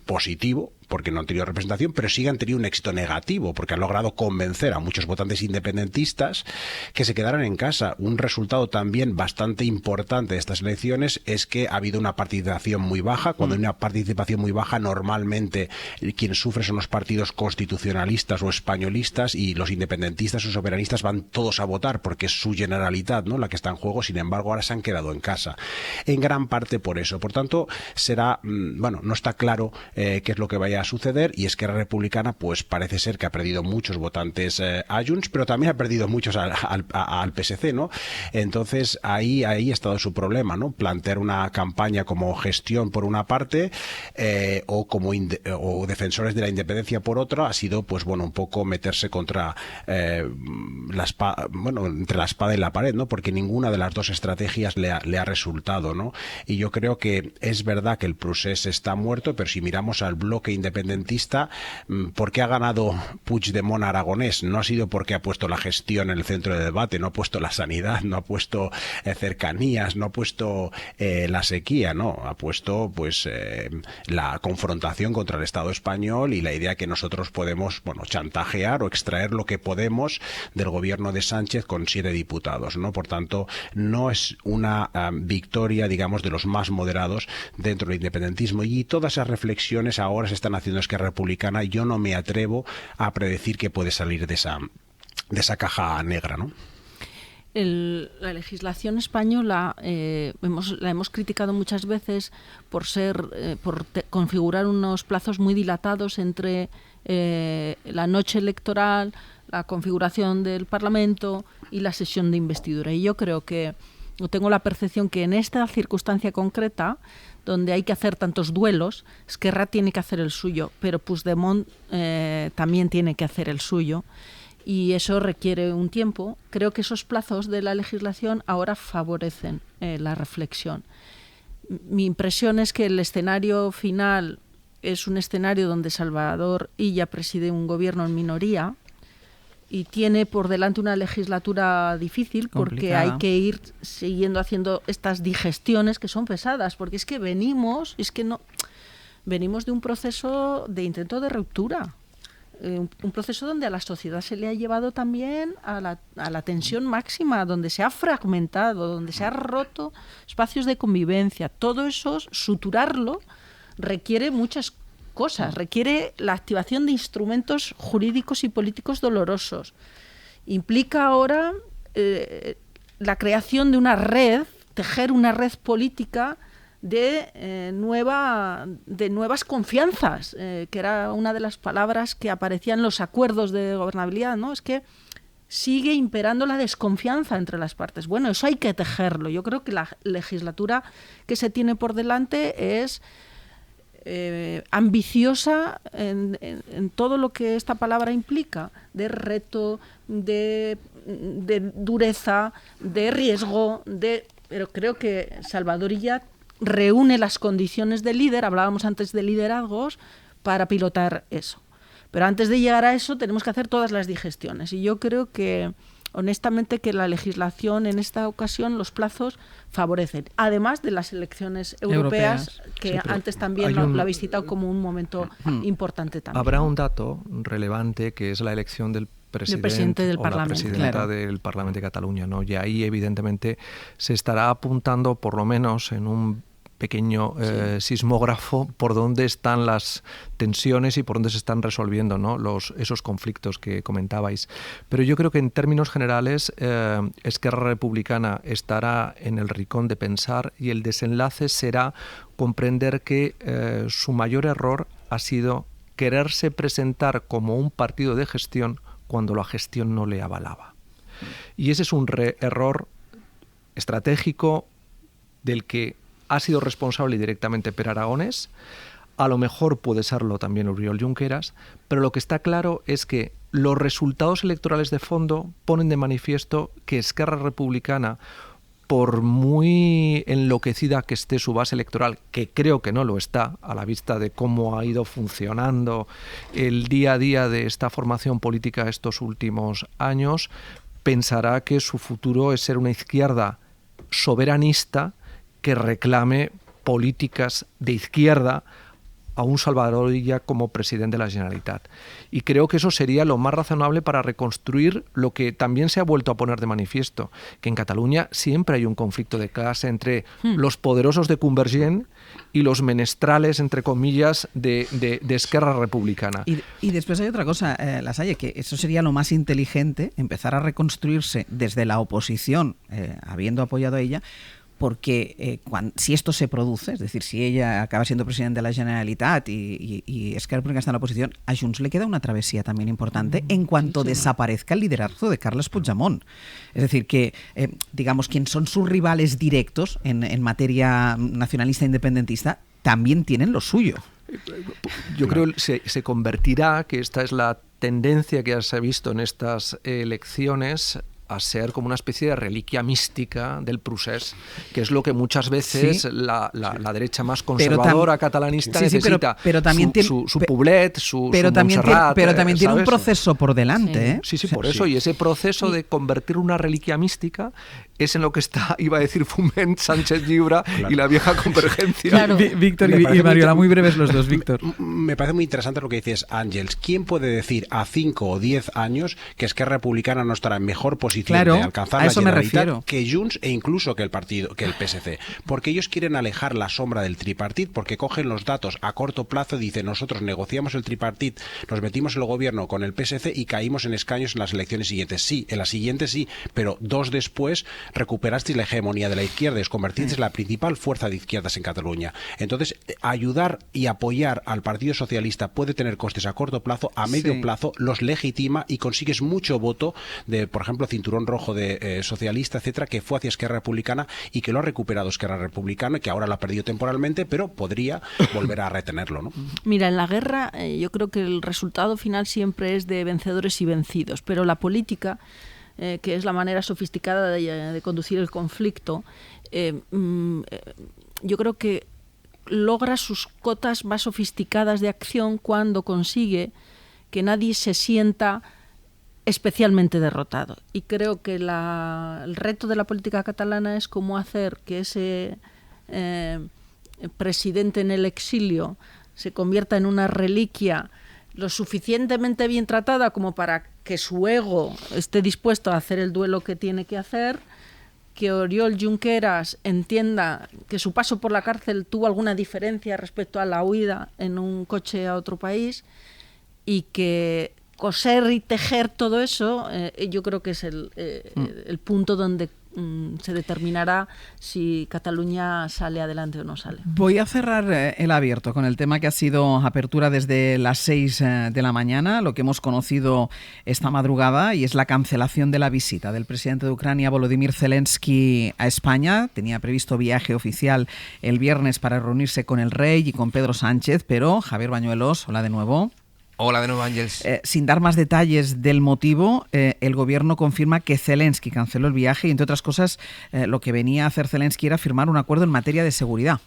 positivo, porque no han tenido representación, pero sí han tenido un éxito negativo, porque han logrado convencer a muchos votantes independentistas que se quedaran en casa. Un resultado también bastante importante de estas elecciones es que ha habido una participación muy baja. Cuando hay una participación muy baja, normalmente quien sufre son los partidos constitucionalistas o españolistas, y los independentistas o soberanistas van todos a votar porque es su Generalitat, ¿no?, la que está en juego. Sin embargo, ahora se han quedado en casa, en gran parte por eso. Por tanto, será, no está claro qué es lo que vaya a suceder, y Esquerra Republicana pues parece ser que ha perdido muchos votantes a Junts, pero también ha perdido muchos al PSC, ¿no? Entonces ahí ha estado su problema, ¿no? Plantear una campaña como gestión por una parte o defensores de la independencia por otra ha sido un poco meterse contra entre la espada y la pared, ¿no? Porque ninguna de las dos estrategias le ha resultado, ¿no? Y yo creo que es verdad que el procés está muerto, pero si miramos al bloque independentista, ¿por qué ha ganado Puigdemont a Aragonés? No ha sido porque ha puesto la gestión en el centro de debate, no ha puesto la sanidad, no ha puesto cercanías, no ha puesto la sequía, no, ha puesto la confrontación contra el Estado español y la idea que nosotros podemos chantajear o extraer lo que podemos del gobierno de Sánchez con 7 diputados, ¿no? Por tanto, no es una victoria, digamos, de los más moderados dentro del independentismo, y todas esas reflexiones ahora se están haciendo Esquerra Republicana. Yo no me atrevo a predecir que puede salir de esa caja negra, ¿no? La legislación española la hemos criticado muchas veces por configurar unos plazos muy dilatados entre la noche electoral, la configuración del Parlamento y la sesión de investidura. Y yo creo que tengo la percepción que en esta circunstancia concreta, donde hay que hacer tantos duelos, Esquerra tiene que hacer el suyo, pero Puigdemont también tiene que hacer el suyo, y eso requiere un tiempo. Creo que esos plazos de la legislación ahora favorecen la reflexión. Mi impresión es que el escenario final es un escenario donde Salvador Illa preside un gobierno en minoría y tiene por delante una legislatura difícil, porque hay que ir siguiendo haciendo estas digestiones que son pesadas, porque es que venimos de un proceso de intento de ruptura. un proceso donde a la sociedad se le ha llevado también a la tensión máxima, donde se ha fragmentado, donde se ha roto espacios de convivencia. Todo eso, suturarlo, requiere muchas cosas, requiere la activación de instrumentos jurídicos y políticos dolorosos. Implica ahora la creación de una red, tejer una red política de nuevas confianzas, que era una de las palabras que aparecían en los acuerdos de gobernabilidad, ¿no? Es que sigue imperando la desconfianza entre las partes. Bueno, eso hay que tejerlo. Yo creo que la legislatura que se tiene por delante es ambiciosa en todo lo que esta palabra implica, de reto, de dureza, de riesgo, pero creo que Salvador Illa reúne las condiciones de líder, hablábamos antes de liderazgos, para pilotar eso. Pero antes de llegar a eso tenemos que hacer todas las digestiones. Y yo creo que, honestamente, que la legislación en esta ocasión, los plazos favorecen. Además de las elecciones europeas que sí, antes también lo habéis citado como un momento importante también. Habrá un dato relevante que es la elección del presidente del o Parlamento, la presidenta del Parlamento de Cataluña, ¿no? Y ahí evidentemente se estará apuntando, por lo menos en un pequeño sismógrafo, por dónde están las tensiones y por dónde se están resolviendo, ¿no? esos conflictos que comentabais. Pero yo creo que en términos generales Esquerra Republicana estará en el rincón de pensar y el desenlace será comprender que su mayor error ha sido quererse presentar como un partido de gestión cuando la gestión no le avalaba. Y ese es un error estratégico del que ha sido responsable directamente Per Aragonés, a lo mejor puede serlo también Oriol Junqueras, pero lo que está claro es que los resultados electorales de fondo ponen de manifiesto que Esquerra Republicana, por muy enloquecida que esté su base electoral, que creo que no lo está, a la vista de cómo ha ido funcionando el día a día de esta formación política estos últimos años, pensará que su futuro es ser una izquierda soberanista que reclame políticas de izquierda a un Salvador Illa como presidente de la Generalitat. Y creo que eso sería lo más razonable para reconstruir lo que también se ha vuelto a poner de manifiesto, que en Cataluña siempre hay un conflicto de clase entre los poderosos de Convergent y los menestrales, entre comillas, de Esquerra Republicana. Y después hay otra cosa, Lasalle, que eso sería lo más inteligente, empezar a reconstruirse desde la oposición, habiendo apoyado a ella, porque si esto se produce, es decir, si ella acaba siendo presidente de la Generalitat y Esquerra Republicana está en la oposición, a Junts le queda una travesía también importante en cuanto desaparezca el liderazgo de Carles Puigdemont. Es decir, que, digamos, quien son sus rivales directos en materia nacionalista e independentista también tienen lo suyo. Yo creo que se convertirá, que esta es la tendencia que se ha visto en estas elecciones, a ser como una especie de reliquia mística del procés, que es lo que muchas veces la derecha más conservadora catalanista necesita. Pero también su Poblet, su Montserrat, pero también tiene un proceso por delante. Sí, por eso. Y ese proceso de convertir una reliquia mística es en lo que está, iba a decir Foment, Sánchez Lliure y la vieja Convergencia. Claro. Víctor y Mariola, muy breves los dos, Víctor. Me parece muy interesante lo que dices, Ángels. ¿Quién puede decir a 5 o 10 años que Esquerra Republicana no estará en mejor posición de alcanzar la Generalitat que Junts e incluso que el PSC? Porque ellos quieren alejar la sombra del tripartit, porque cogen los datos a corto plazo y dicen, nosotros negociamos el tripartit, nos metimos en el gobierno con el PSC y caímos en escaños en las elecciones siguientes. Sí, en las siguientes sí, pero 2 después recuperasteis la hegemonía de la izquierda y os convertisteis en la principal fuerza de izquierdas en Cataluña. Entonces, ayudar y apoyar al Partido Socialista puede tener costes a corto plazo, a medio plazo los legitima y consigues mucho voto de, por ejemplo, cinturón rojo de socialista, etcétera, que fue hacia Esquerra Republicana y que lo ha recuperado Esquerra Republicana, que ahora lo ha perdido temporalmente, pero podría volver a retenerlo, ¿no? Mira, en la guerra yo creo que el resultado final siempre es de vencedores y vencidos, pero la política, que es la manera sofisticada de conducir el conflicto, yo creo que logra sus cotas más sofisticadas de acción cuando consigue que nadie se sienta especialmente derrotado. Y creo que el reto de la política catalana es cómo hacer que ese presidente en el exilio se convierta en una reliquia lo suficientemente bien tratada como para que su ego esté dispuesto a hacer el duelo que tiene que hacer, que Oriol Junqueras entienda que su paso por la cárcel tuvo alguna diferencia respecto a la huida en un coche a otro país, y que coser y tejer todo eso, yo creo que es el punto donde se determinará si Cataluña sale adelante o no sale. Voy a cerrar el abierto con el tema que ha sido apertura desde las 6 de la mañana, lo que hemos conocido esta madrugada, y es la cancelación de la visita del presidente de Ucrania, Volodymyr Zelensky, a España. Tenía previsto viaje oficial el viernes para reunirse con el rey y con Pedro Sánchez, pero Javier Bañuelos, hola de nuevo. Hola de nuevo, Ángeles. Sin dar más detalles del motivo, el gobierno confirma que Zelensky canceló el viaje y, entre otras cosas, lo que venía a hacer Zelensky era firmar un acuerdo en materia de seguridad.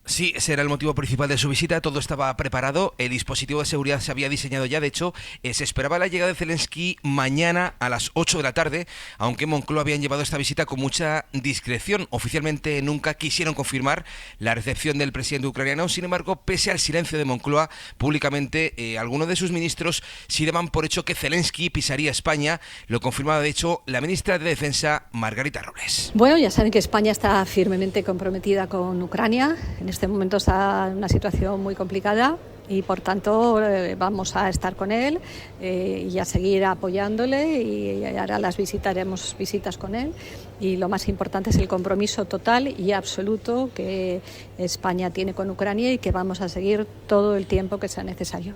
Sí, ese era el motivo principal de su visita, todo estaba preparado, el dispositivo de seguridad se había diseñado ya, de hecho, se esperaba la llegada de Zelensky mañana a las 8 de la tarde, aunque Moncloa habían llevado esta visita con mucha discreción. Oficialmente nunca quisieron confirmar la recepción del presidente ucraniano, sin embargo, pese al silencio de Moncloa, públicamente algunos de sus ministros sí daban por hecho que Zelensky pisaría España, lo confirmaba de hecho la ministra de Defensa, Margarita Robles. Bueno, ya saben que España está firmemente comprometida con Ucrania. En este momento está en una situación muy complicada y por tanto vamos a estar con él y a seguir apoyándole, y ahora haremos visitas con él, y lo más importante es el compromiso total y absoluto que España tiene con Ucrania y que vamos a seguir todo el tiempo que sea necesario.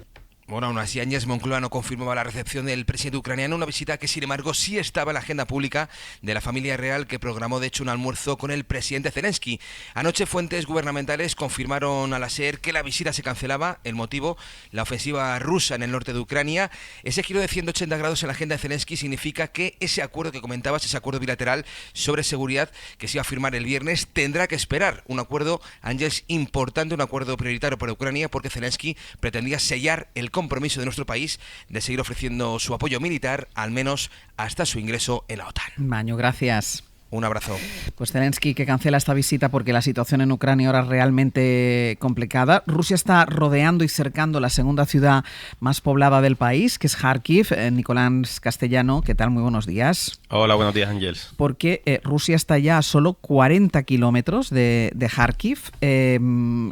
Bueno, aún así, Áñez, Moncloa no confirmaba la recepción del presidente ucraniano, una visita que, sin embargo, sí estaba en la agenda pública de la familia real, que programó, de hecho, un almuerzo con el presidente Zelensky. Anoche, fuentes gubernamentales confirmaron a la SER que la visita se cancelaba. El motivo, la ofensiva rusa en el norte de Ucrania. Ese giro de 180 grados en la agenda de Zelensky significa que ese acuerdo que comentabas, ese acuerdo bilateral sobre seguridad que se iba a firmar el viernes, tendrá que esperar. Un acuerdo, Ángels, importante, un acuerdo prioritario para Ucrania, porque Zelensky pretendía sellar el compromiso de nuestro país de seguir ofreciendo su apoyo militar, al menos hasta su ingreso en la OTAN. Baño, gracias. Un abrazo. Pues Zelensky, que cancela esta visita porque la situación en Ucrania ahora es realmente complicada. Rusia está rodeando y cercando la segunda ciudad más poblada del país, que es Kharkiv. Nicolás Castellano, ¿qué tal? Muy buenos días. Hola, buenos días, Ángels. Porque Rusia está ya a solo 40 kilómetros de Kharkiv.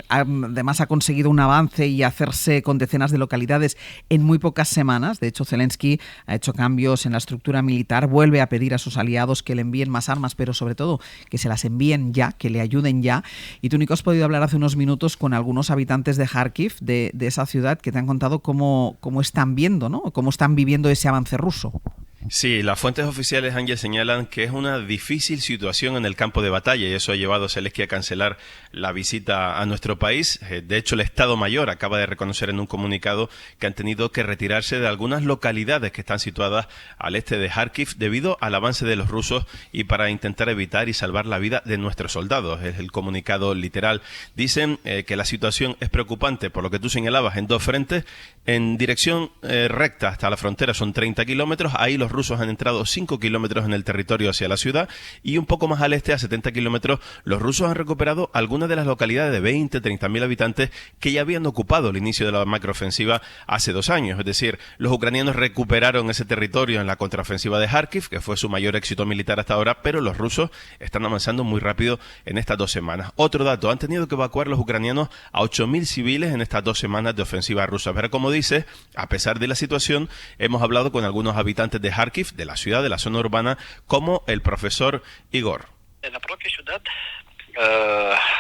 Además ha conseguido un avance y hacerse con decenas de localidades en muy pocas semanas. De hecho, Zelensky ha hecho cambios en la estructura militar, vuelve a pedir a sus aliados que le envíen más armas, pero sobre todo que se las envíen ya, que le ayuden ya. Y tú, Nico, has podido hablar hace unos minutos con algunos habitantes de Kharkiv, de esa ciudad, que te han contado cómo están viendo, ¿no? Cómo están viviendo ese avance ruso. Sí, las fuentes oficiales, Ángel, señalan que es una difícil situación en el campo de batalla, y eso ha llevado a Zelensky a cancelar la visita a nuestro país. De hecho, el Estado Mayor acaba de reconocer en un comunicado que han tenido que retirarse de algunas localidades que están situadas al este de Kharkiv debido al avance de los rusos y para intentar evitar y salvar la vida de nuestros soldados. Es el comunicado literal. Dicen que la situación es preocupante, por lo que tú señalabas, en dos frentes. En dirección recta hasta la frontera son 30 kilómetros, ahí los rusos han entrado 5 kilómetros en el territorio hacia la ciudad, y un poco más al este, a 70 kilómetros, los rusos han recuperado algunas de las localidades de 20, 30.000 habitantes que ya habían ocupado al inicio de la macroofensiva hace 2 años. Es decir, los ucranianos recuperaron ese territorio en la contraofensiva de Kharkiv, que fue su mayor éxito militar hasta ahora, pero los rusos están avanzando muy rápido en estas 2 semanas. Otro dato, han tenido que evacuar los ucranianos a 8.000 civiles en estas 2 semanas de ofensiva rusa. Pero como dice, a pesar de la situación, hemos hablado con algunos habitantes de Kharkiv, de la ciudad, de la zona urbana, como el profesor Igor. En la propia ciudad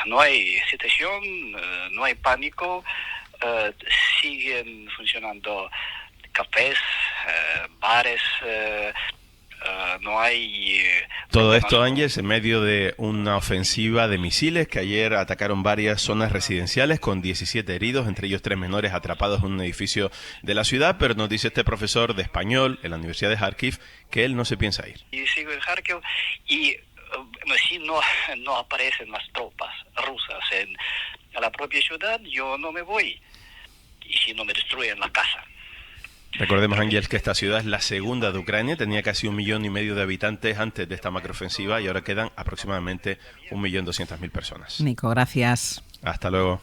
no hay situación, no hay pánico, siguen funcionando cafés, bares, no hay... Todo esto, Ángel, en medio de una ofensiva de misiles que ayer atacaron varias zonas residenciales con 17 heridos, entre ellos 3 menores atrapados en un edificio de la ciudad, pero nos dice este profesor de español en la Universidad de Kharkiv que él no se piensa ir. Y sigo en Kharkiv y si no aparecen las tropas rusas en la propia ciudad, yo no me voy, y si no me destruyen la casa. Recordemos, Ángel, que esta ciudad es la segunda de Ucrania, tenía casi 1,5 millones de habitantes antes de esta macroofensiva y ahora quedan aproximadamente 1.200.000 personas. Nico, gracias. Hasta luego.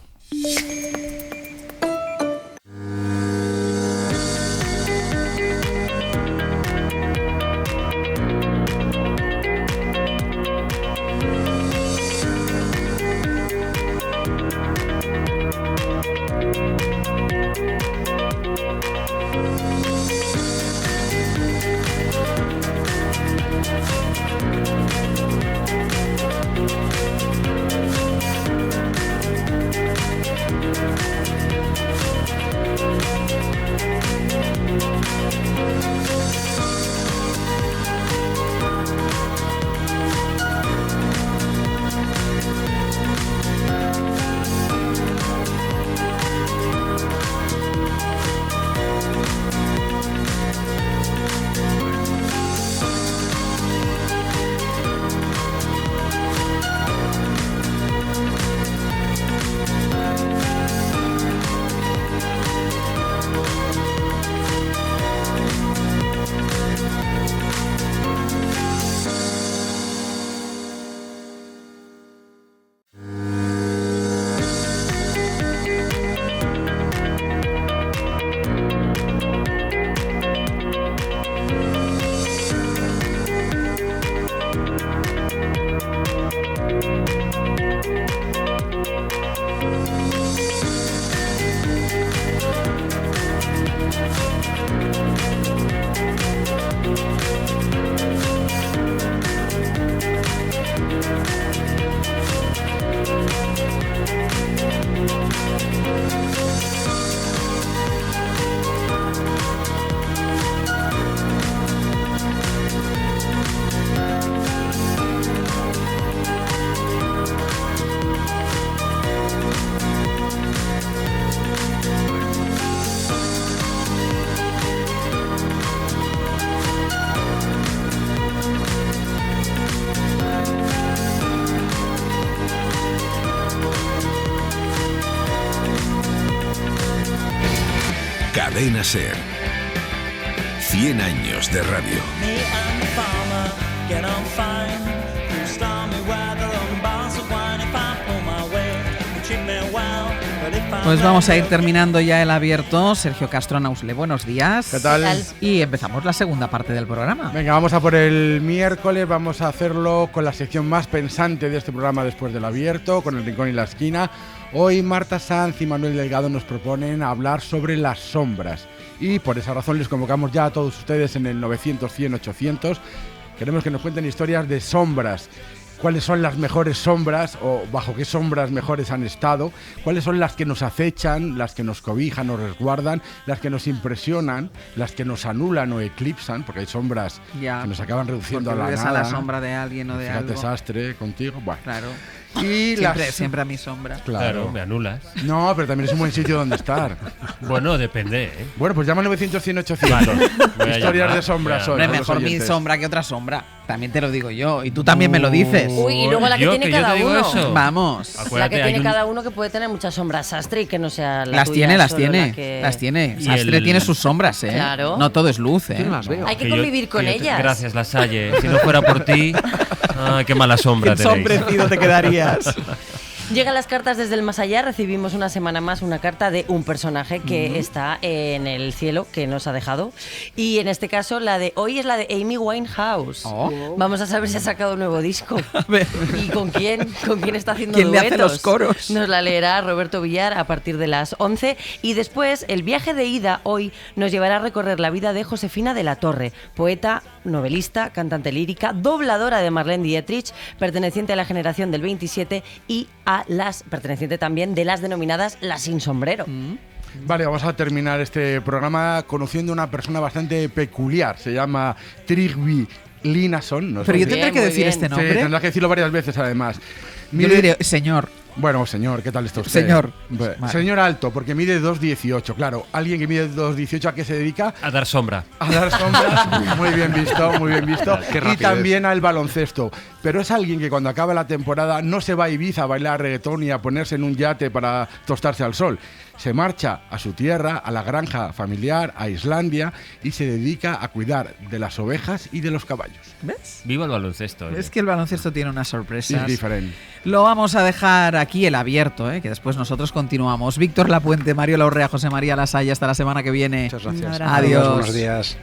Cadena SER. 100 años de radio. Pues vamos a ir terminando ya el abierto. Sergio Castro Nausle, buenos días. ¿Qué tal? Y empezamos la segunda parte del programa. Venga, vamos a por el miércoles. Vamos a hacerlo con la sección más pensante de este programa después del abierto, con el Rincón y la Esquina. Hoy Marta Sanz y Manuel Delgado nos proponen hablar sobre las sombras. Y por esa razón les convocamos ya a todos ustedes en el 900 100 800. Queremos que nos cuenten historias de sombras. ¿Cuáles son las mejores sombras o bajo qué sombras mejores han estado? ¿Cuáles son las que nos acechan, las que nos cobijan, nos resguardan, las que nos impresionan, las que nos anulan o eclipsan? Porque hay sombras que nos acaban reduciendo a la nada. A la sombra de alguien o de algo. Desastre contigo. Bueno. Claro. Y siempre a mi sombra. Claro, me anulas. No, pero también es un buen sitio donde estar. Bueno, depende, ¿eh? Bueno, pues llama al 900 100 800. Vale. Historias de sombras hoy. Mejor mi sombra que otra sombra. También te lo digo yo. Y tú también me lo dices. Uy, y luego la que tiene cada uno. Eso. Vamos. Acuérdate, la que tiene cada uno, que puede tener muchas sombras. Sastre, y que no sea la las tuya. Las tiene. Sastre tiene sus sombras, ¿eh? Claro. No todo es luz, ¿eh? Hay que convivir con ellas. Gracias, Lasalle. Si no fuera por ti, qué mala sombra tenéis. Qué ensombrecido te quedarías. Llegan las cartas desde el más allá. Recibimos una semana más una carta de un personaje que está en el cielo, que nos ha dejado. Y en este caso, la de hoy es la de Amy Winehouse. Vamos a saber si ha sacado un nuevo disco. ¿Y con quién? ¿Con quién está haciendo duetos? ¿Quién le hace los coros? Nos la leerá Roberto Villar a partir de las 11. Y después, el viaje de ida hoy nos llevará a recorrer la vida de Josefina de la Torre, poeta, novelista, cantante lírica, dobladora de Marlene Dietrich, perteneciente a la generación del 27 y perteneciente también de las denominadas las sin sombrero. Vale, vamos a terminar este programa conociendo a una persona bastante peculiar. Se llama Trygve Linason. Pero yo tendré que decir este nombre. Sí, tendrás que decirlo varias veces además. Yo le diré, señor. Bueno, señor, ¿qué tal está usted? Señor. Vale. Señor alto, porque mide 2,18. Claro, alguien que mide 2,18, ¿a qué se dedica? A dar sombra. A dar sombra. Muy bien visto, muy bien visto. Y también al baloncesto. Pero es alguien que cuando acaba la temporada no se va a Ibiza a bailar reggaetón y a ponerse en un yate para tostarse al sol. Se marcha a su tierra, a la granja familiar, a Islandia, y se dedica a cuidar de las ovejas y de los caballos. ¿Ves? Viva el baloncesto. Es que el baloncesto tiene unas sorpresas. Es diferente. Lo vamos a dejar aquí el abierto, que después nosotros continuamos. Víctor Lapuente, Mario Laurrea, José María Lasalle, hasta la semana que viene. Muchas gracias. Adiós. Buenos días.